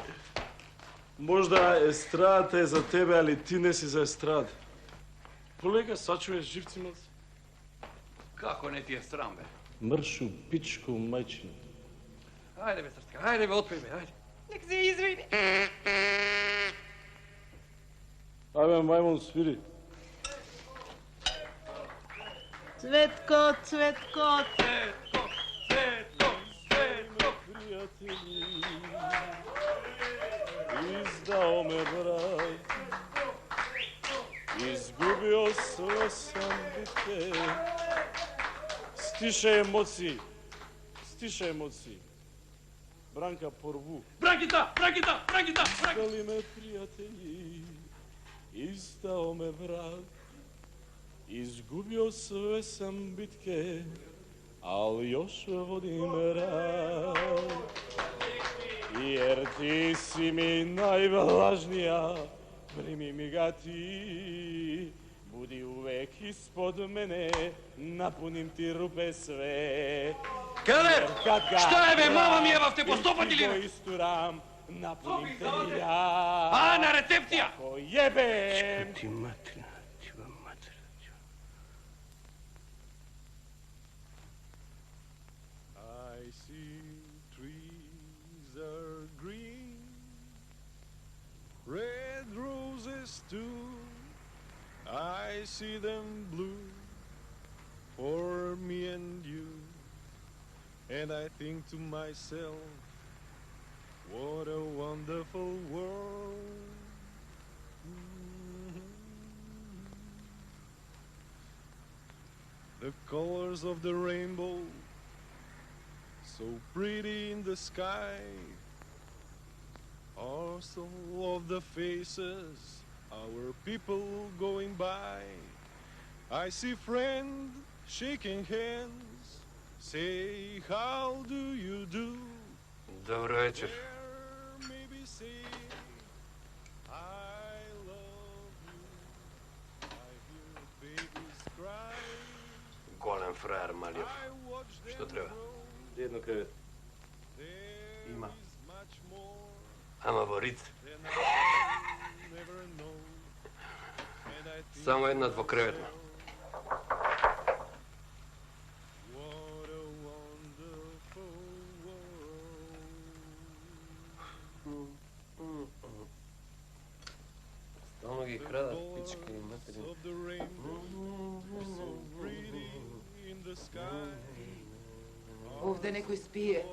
možda estrada je za tebe, ali ti ne si za estrad. Kolega, sačuješ živcima? Kako ne ti je sram, be? Mršu, pičku, majčinu. Ajde, be, Srtka, ajde, be, otpij me, ajde. Nek se izvini. Ajme, majmun, sviri. Cvetko, Cvetko, Cvetko, Cvetko, Cvetko. Prijatelji, izdao me brat, izgubio sve sam bitke. Stišaj emociji. Branka porvu. Brankita! Izdali me prijatelji, izdao me brat, izgubio sve sam bitke, ali još vodim rad. Jer ti si mi najvažnija, primi mi ga ti. Budi uvek ispod mene, napunim ti rupe sve. Keller! Šta je, be, mama mi je vas te postopati li? Ko isturam, napunim te ja. Ana, recepcija! Ko jebem! Ti materina, ti vam materina. I see trees are green, red roses too. I see them blue for me and you. And I think to myself, what a wonderful world. The colors of the rainbow, so pretty in the sky, also of the faces, our people going by. I see friends shaking hands, say how do you do. Dobro večer. Maybe say I love you. I hear babies cry. Golem frajer Maljov. Što treba? Jedno krevet. Ima. Ama Boric. Samo jedna dvokrevetna. Stalno ih krada, pičke i materine. Ovdje neko ispije.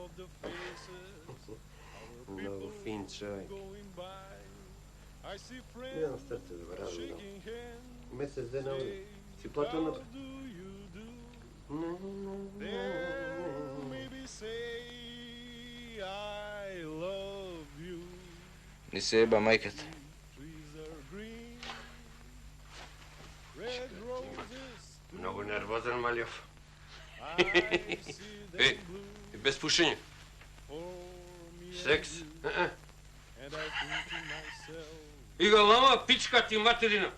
Mnogo fin čovjek. Nemam srce da radim. Mjesec dana ovdje. Si platio na to? Ni se jeba majkat. Mnogo nervozan Maljov. Ej, i bez pušenja. Seks? I ga lama pička ti materina.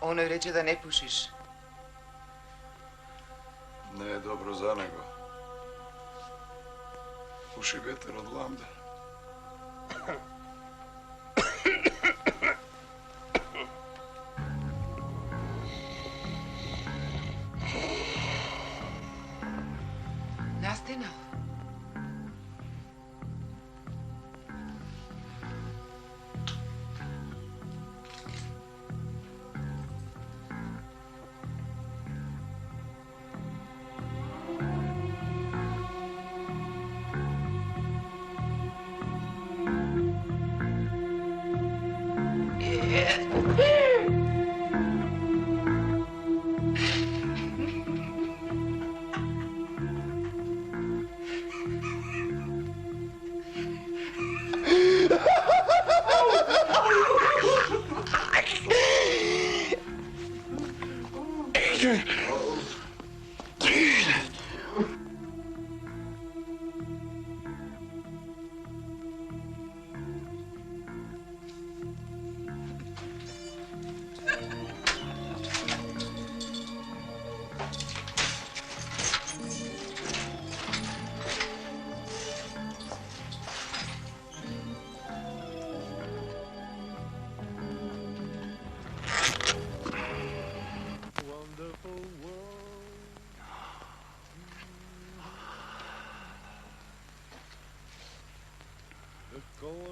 Ono je reče da ne pušiš. Ne je dobro za nego. Puši vetar od lamde. Nastina.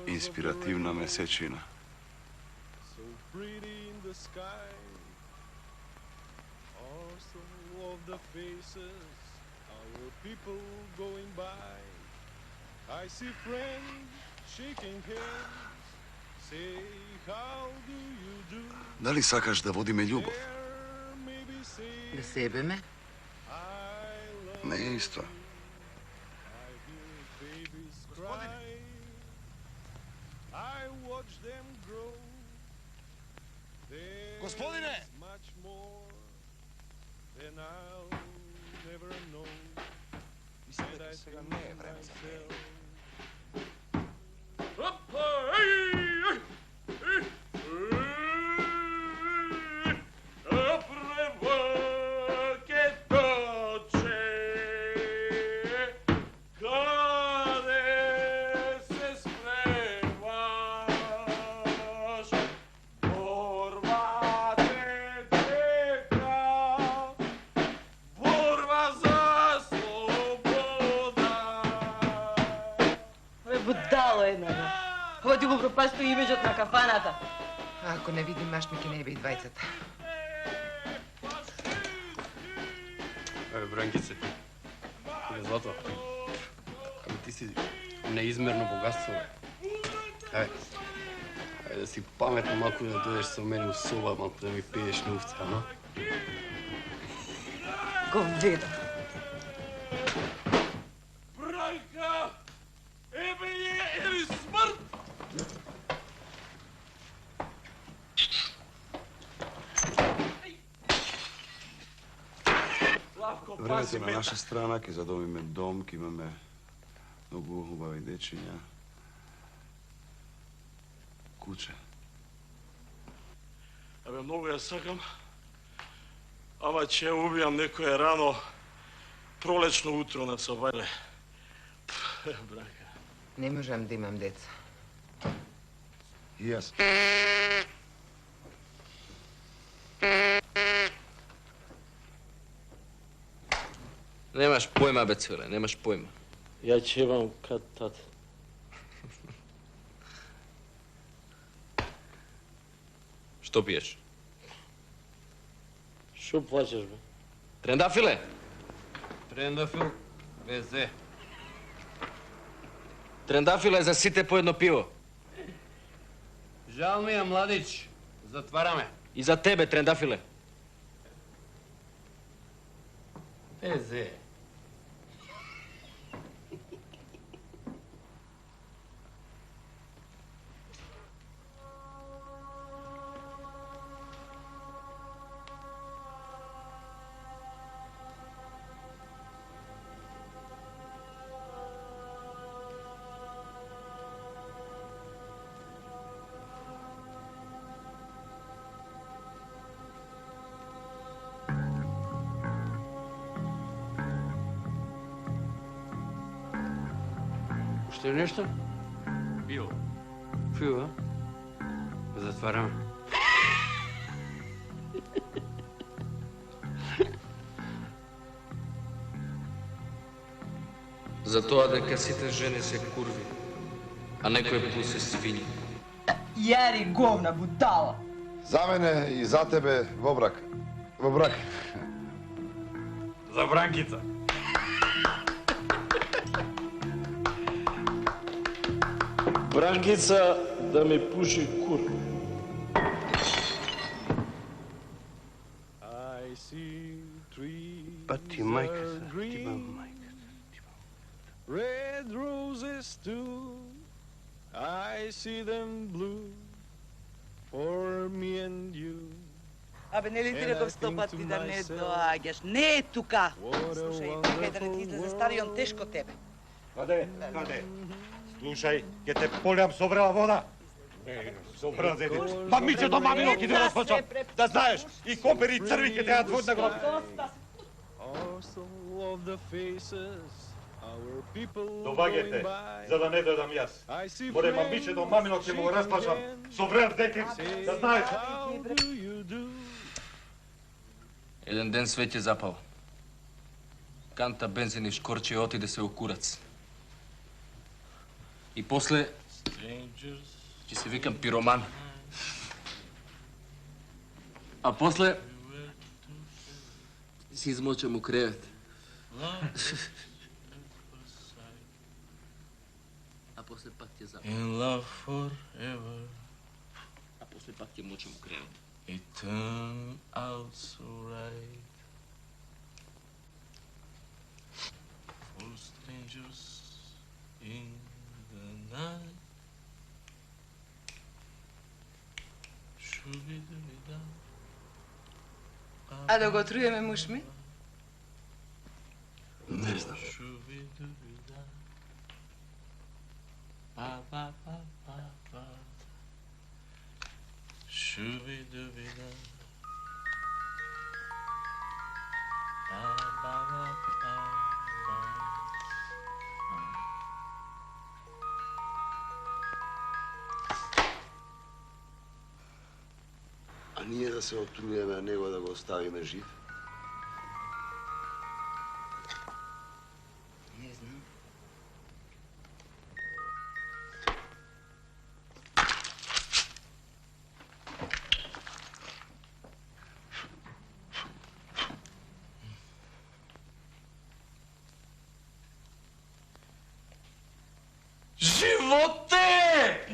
inspirativna mesečina. So pretty in the sky, also of the faces, our people going by. I see friends shaking hands, say how do you do? Da li sakaš da vodi me ljubav? Da sebe me? Ne isto. I watch them grow. Gospodine! Much more than I'll never know. And I think myself. Будало едного. Ходи го пропащо имиджот на кафаната. Ако не видим маšmike, ne bi i dvajcата. Бранкице, или злато. Ами ти си неизмерно богатство, бе. Айде да си паметно малко да дойдеш со мене у соба, малко да ми пиеш новца, ано? Го видам. Бранка! Ебе е или смърт! Времето е на наша страна, ке задобиме дом, ке имаме много хубави дечиња. Куче. Абе, много я сакам, ама ќе ја убијам некое рано пролечно утро на Собајле. Брака. Ne možem da imam deca. И јас. Немаш појма, бе, Цвиле, немаш појма. Ја ќе имам кад тат. Што пиеш? Шо плачеш, бе? Трендафиле? Трендафил, без е. Трендафиле за сите по едно пиво. Жал ми е, младич. Затвараме. И за тебе, Трендафиле. Без е. Ще нещо? Пиво. Пиво? Затваряме. За тоа дека сите жени се курви, а некој пул се свињи. Јари говна, будала. За мене и за тебе во брак. Во брак. За Бранкица. Бранкица да ми пуши кур. I see trees Па ти майка are са, ти green, ба майка. red roses too. I see them blue for me and you. Абе, не ли ти реков 100 пати да не доаѓаш? Не е тука! Слушај, чекај да не ти излезе старион тешко тебе. Каде? Каде? Слушај, ќе те полјам со врела вода. Со врела зеди. Мамичето мамино ќе те распочам. Да знаеш, и копери и црви ќе те јадат водна глава. Also of the faces, our people Доваѓате, за да не додам јас. Море мамичето мамино ќе му го распачам со врел деки, да знаеш. Еден ден свет ќе запал. Канта бензин и шкорче отиде се у курац. И после Че се викам пироман. А после си измъчам у кревет. А после пак ти запомня. А после пак ти мъчам у кревет. It turned out so right for strangers in the night. Shoo-be-doo-be-da. А да го труеме, муж ми? Не знам. Shoo-be-doo-be-da. Ba-ba-ba-ba-ba. Shoo-be-doo-be-da. Ba-ba-ba-ba-ba. А ние да се отруеме, а него да го оставиме жив? Не знам. Животе!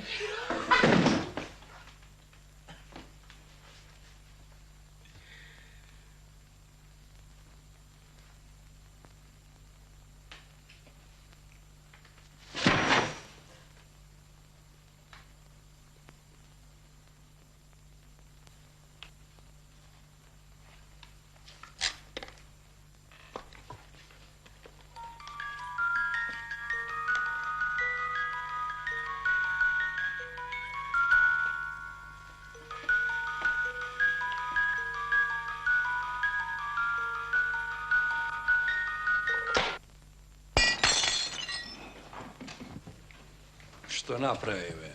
Što napravi, be?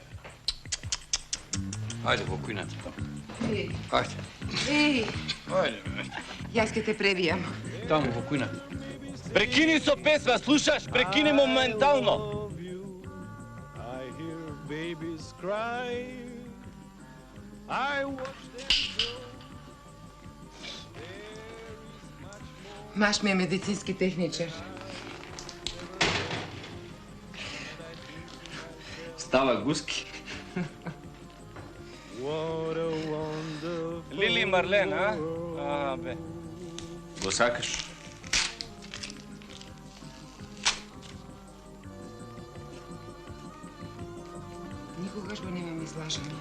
Ajde, Vukujnati tamo. Ей, Ajde. ей, Ajde, be. јас ке те превијам. Tamo, Vukujnati. Прекини со песма, слушаш? Прекини моментално. I hear babies cry. I watch them grow. Маш ми е медицински техничар. Stava guski. What a wonderful Лили Марлен, а? А, бе. Го сакаш? Никогаш го немам излажено.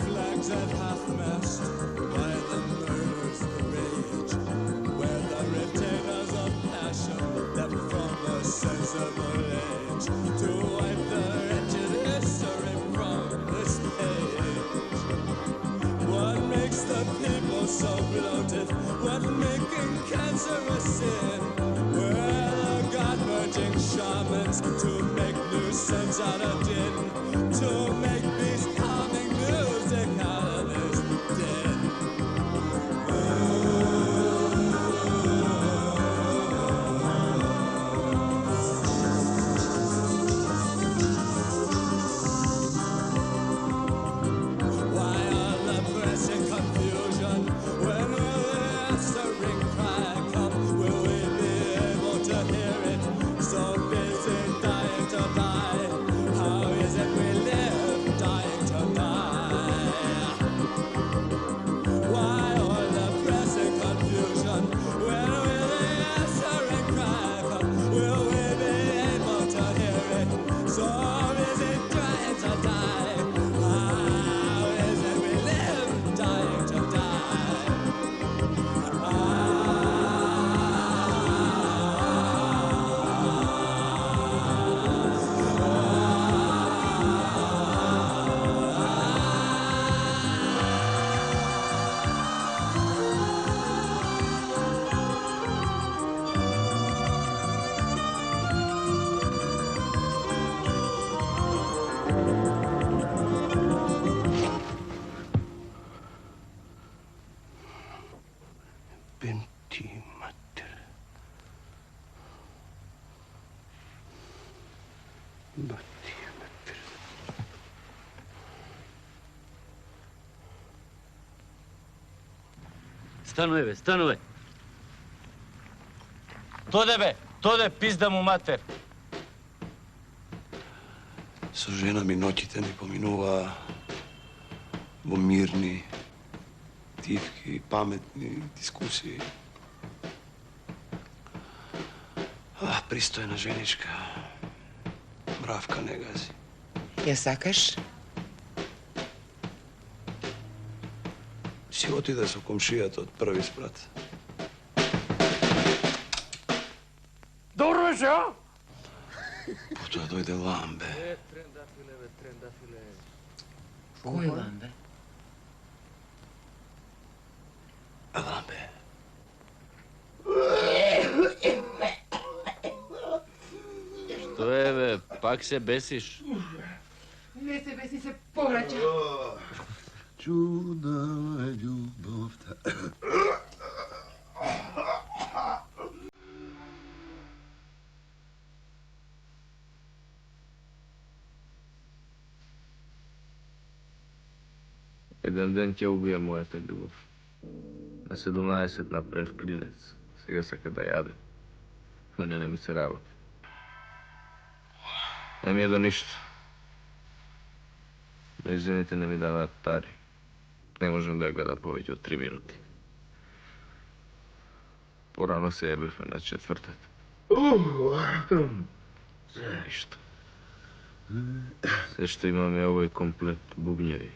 flags at half-mast, while the murders rage, where the retainers of passion left from the sensible age, to wipe the wretched history from this page. What makes the people so bloated? What making cancer a sin? Where the God-merging shamans to make nuisance out of din, to make peace calming music out of this dead. Why all the pressing confusion? When will the answering cry come? Will we be able to hear it? So busy dying to die. How Stanuje, be, stanuje. Tode, pizda mu mater. Со жена ми ноќите ни поминува во мирни, тивки, паметни дискусии. Пристојна женичка, мравка не гази. Ја сакаш? Си отиде со комшијата од први спрат. Добро вече, а? Потоа дојде Ламбе. Трендафиле. Кој Ламбе? Ламбе. Што е, бе? Пак се бесиш? Не се беси, се повраќа. Чудна е љубовта. Еден ден ќе убија мојата љубов. На 17 направив клинец. Сега сака да јаде. Мене не ми се работи. Не ми е до ништо. Нејзините не ми даваат тари. Не можем да ја гледа повеќе од 3 минути. Порано се ебевме на 4-та. Ништо. Се што имаме овој комплет бубњеви.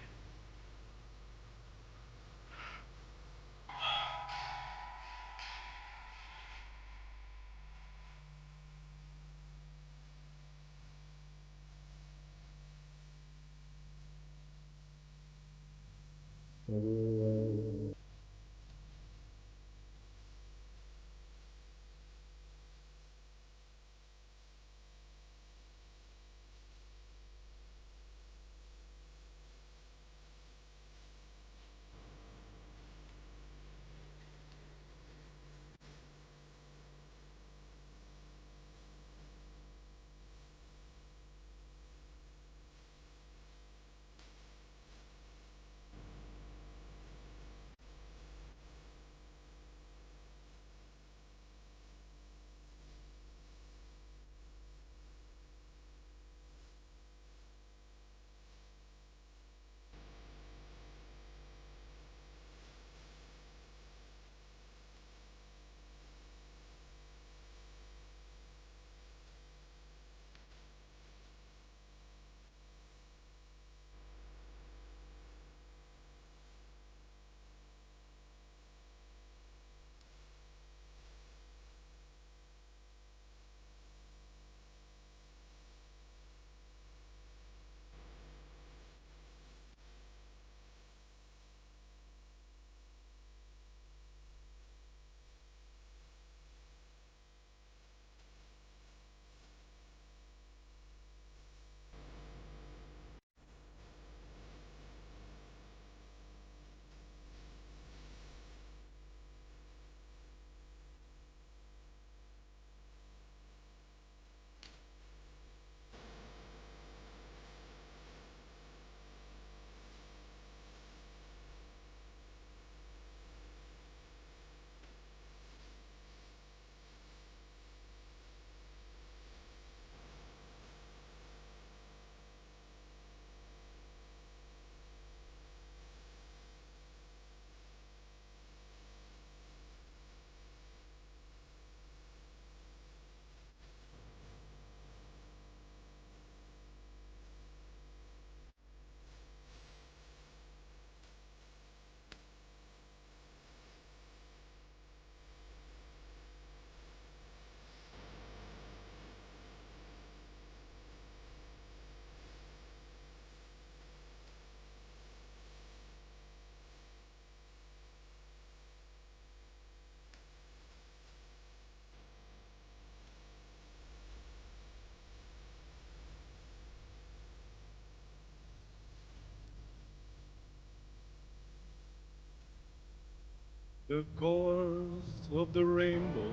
The colors of the rainbow,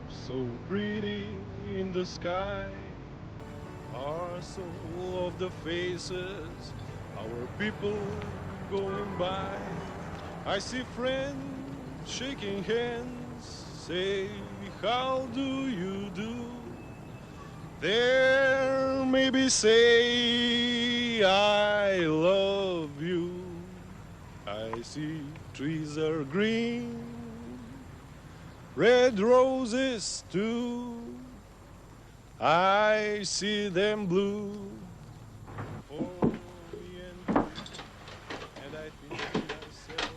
so pretty in the sky, are so of the faces, our people going by. I see friends shaking hands, say, how do you do? There maybe say, I love you. I see trees are green, red roses too. I see them blue for me and I think to myself.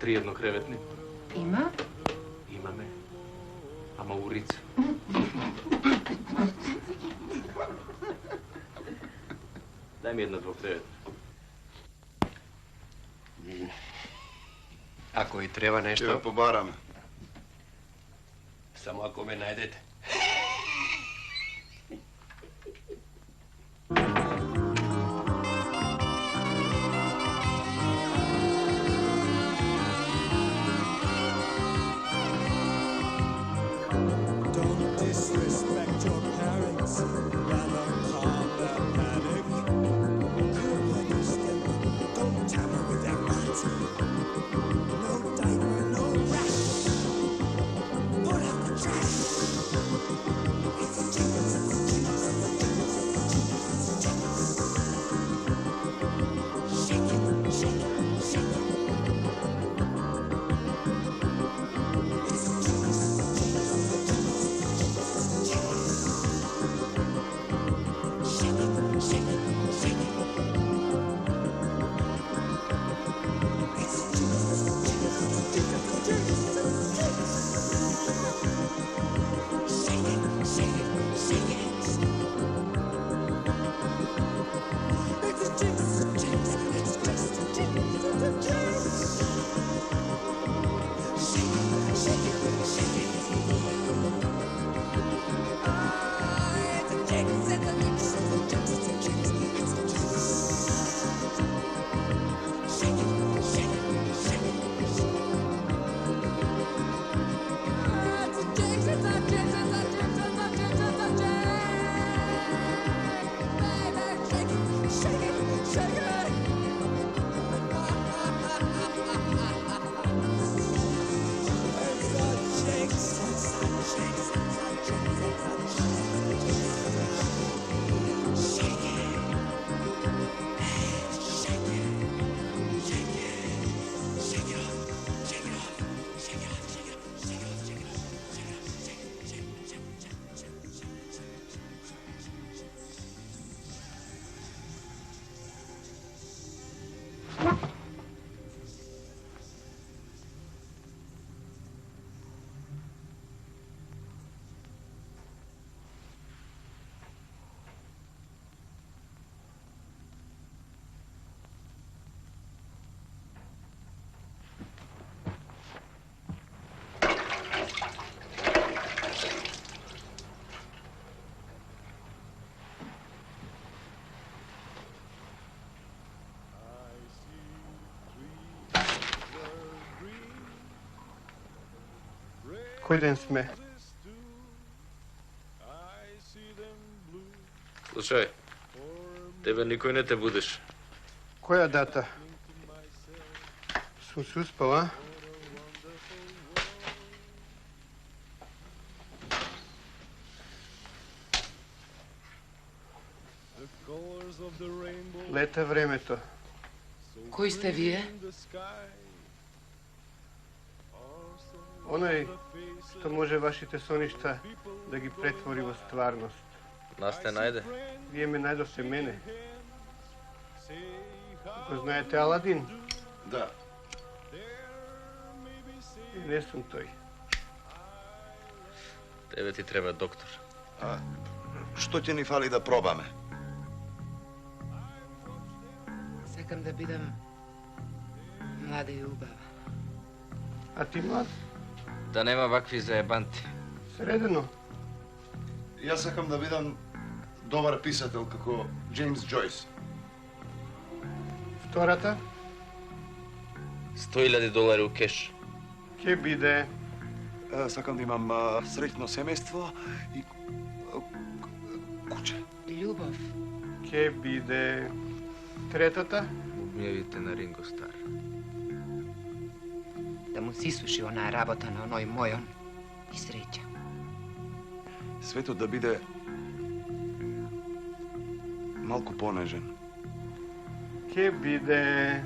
3 jednokrevetni. Ima? Ima me. Ама урица. Дай ми една двокреветна. Ако и треба нещо... Ќе ве побараме. Само ако ме најдете. Don't disrespect your parents, rather calm their panic. Cool their skin, don't tamper with their minds. No diaper, no rash. Put out the trash. It's Jesus, Jesus, Jesus. Shake it, shake it, shake it. It's Jesus, shake it, shake it, shake it. It's Jesus, Jesus, Jesus, Jesus, Jesus. Shake it, shake it, shake it. It's Jesus, Jesus, it's just Jesus, Jesus. Shake it, shake it, shake it. It's a jinx, it's a jinx, it's a jinx, it's a jinx, it's a jinx. Shake it, shake it, shake it. It's a jinx, it's a jinx, it's a jinx, it's a jinx, it's a jinx. Baby, shake it, shake it, shake it. It's a jinx, it's a jinx, it's a jinx, it's a jinx. Shake it. Shake it. Shake it. Shake it off. Shake it off. Shake it off. Shake it off. Shake it off. Shake it off. Кој ден сме? Слушај, тебе никој не те будиш. Која дата? Сум се успел, а? Лета времето. Кој сте вие? Оној што може вашите соништа да ги претвори во стварност. Нас те најде. Вие ме најдовте мене. Го знаете Аладин? Да. И не сум тој. Тебе ти треба доктор. А што ќе ни фали да пробаме? Сакам да бидам млада и убава. А ти млад? Да нема вакви заебанти. Средено. Јас сакам да бидам добар писател како Джеймс Джойс. Втората? $100,000 у кеш. Ке биде? Сакам да имам среќно семејство и куче. Љубов. Ке биде? Третата? Гневите на Ринго Стар. da mu sisuši ona rabota na onoj mojon i sreća. Sve to da bide malko ponežen. Che bide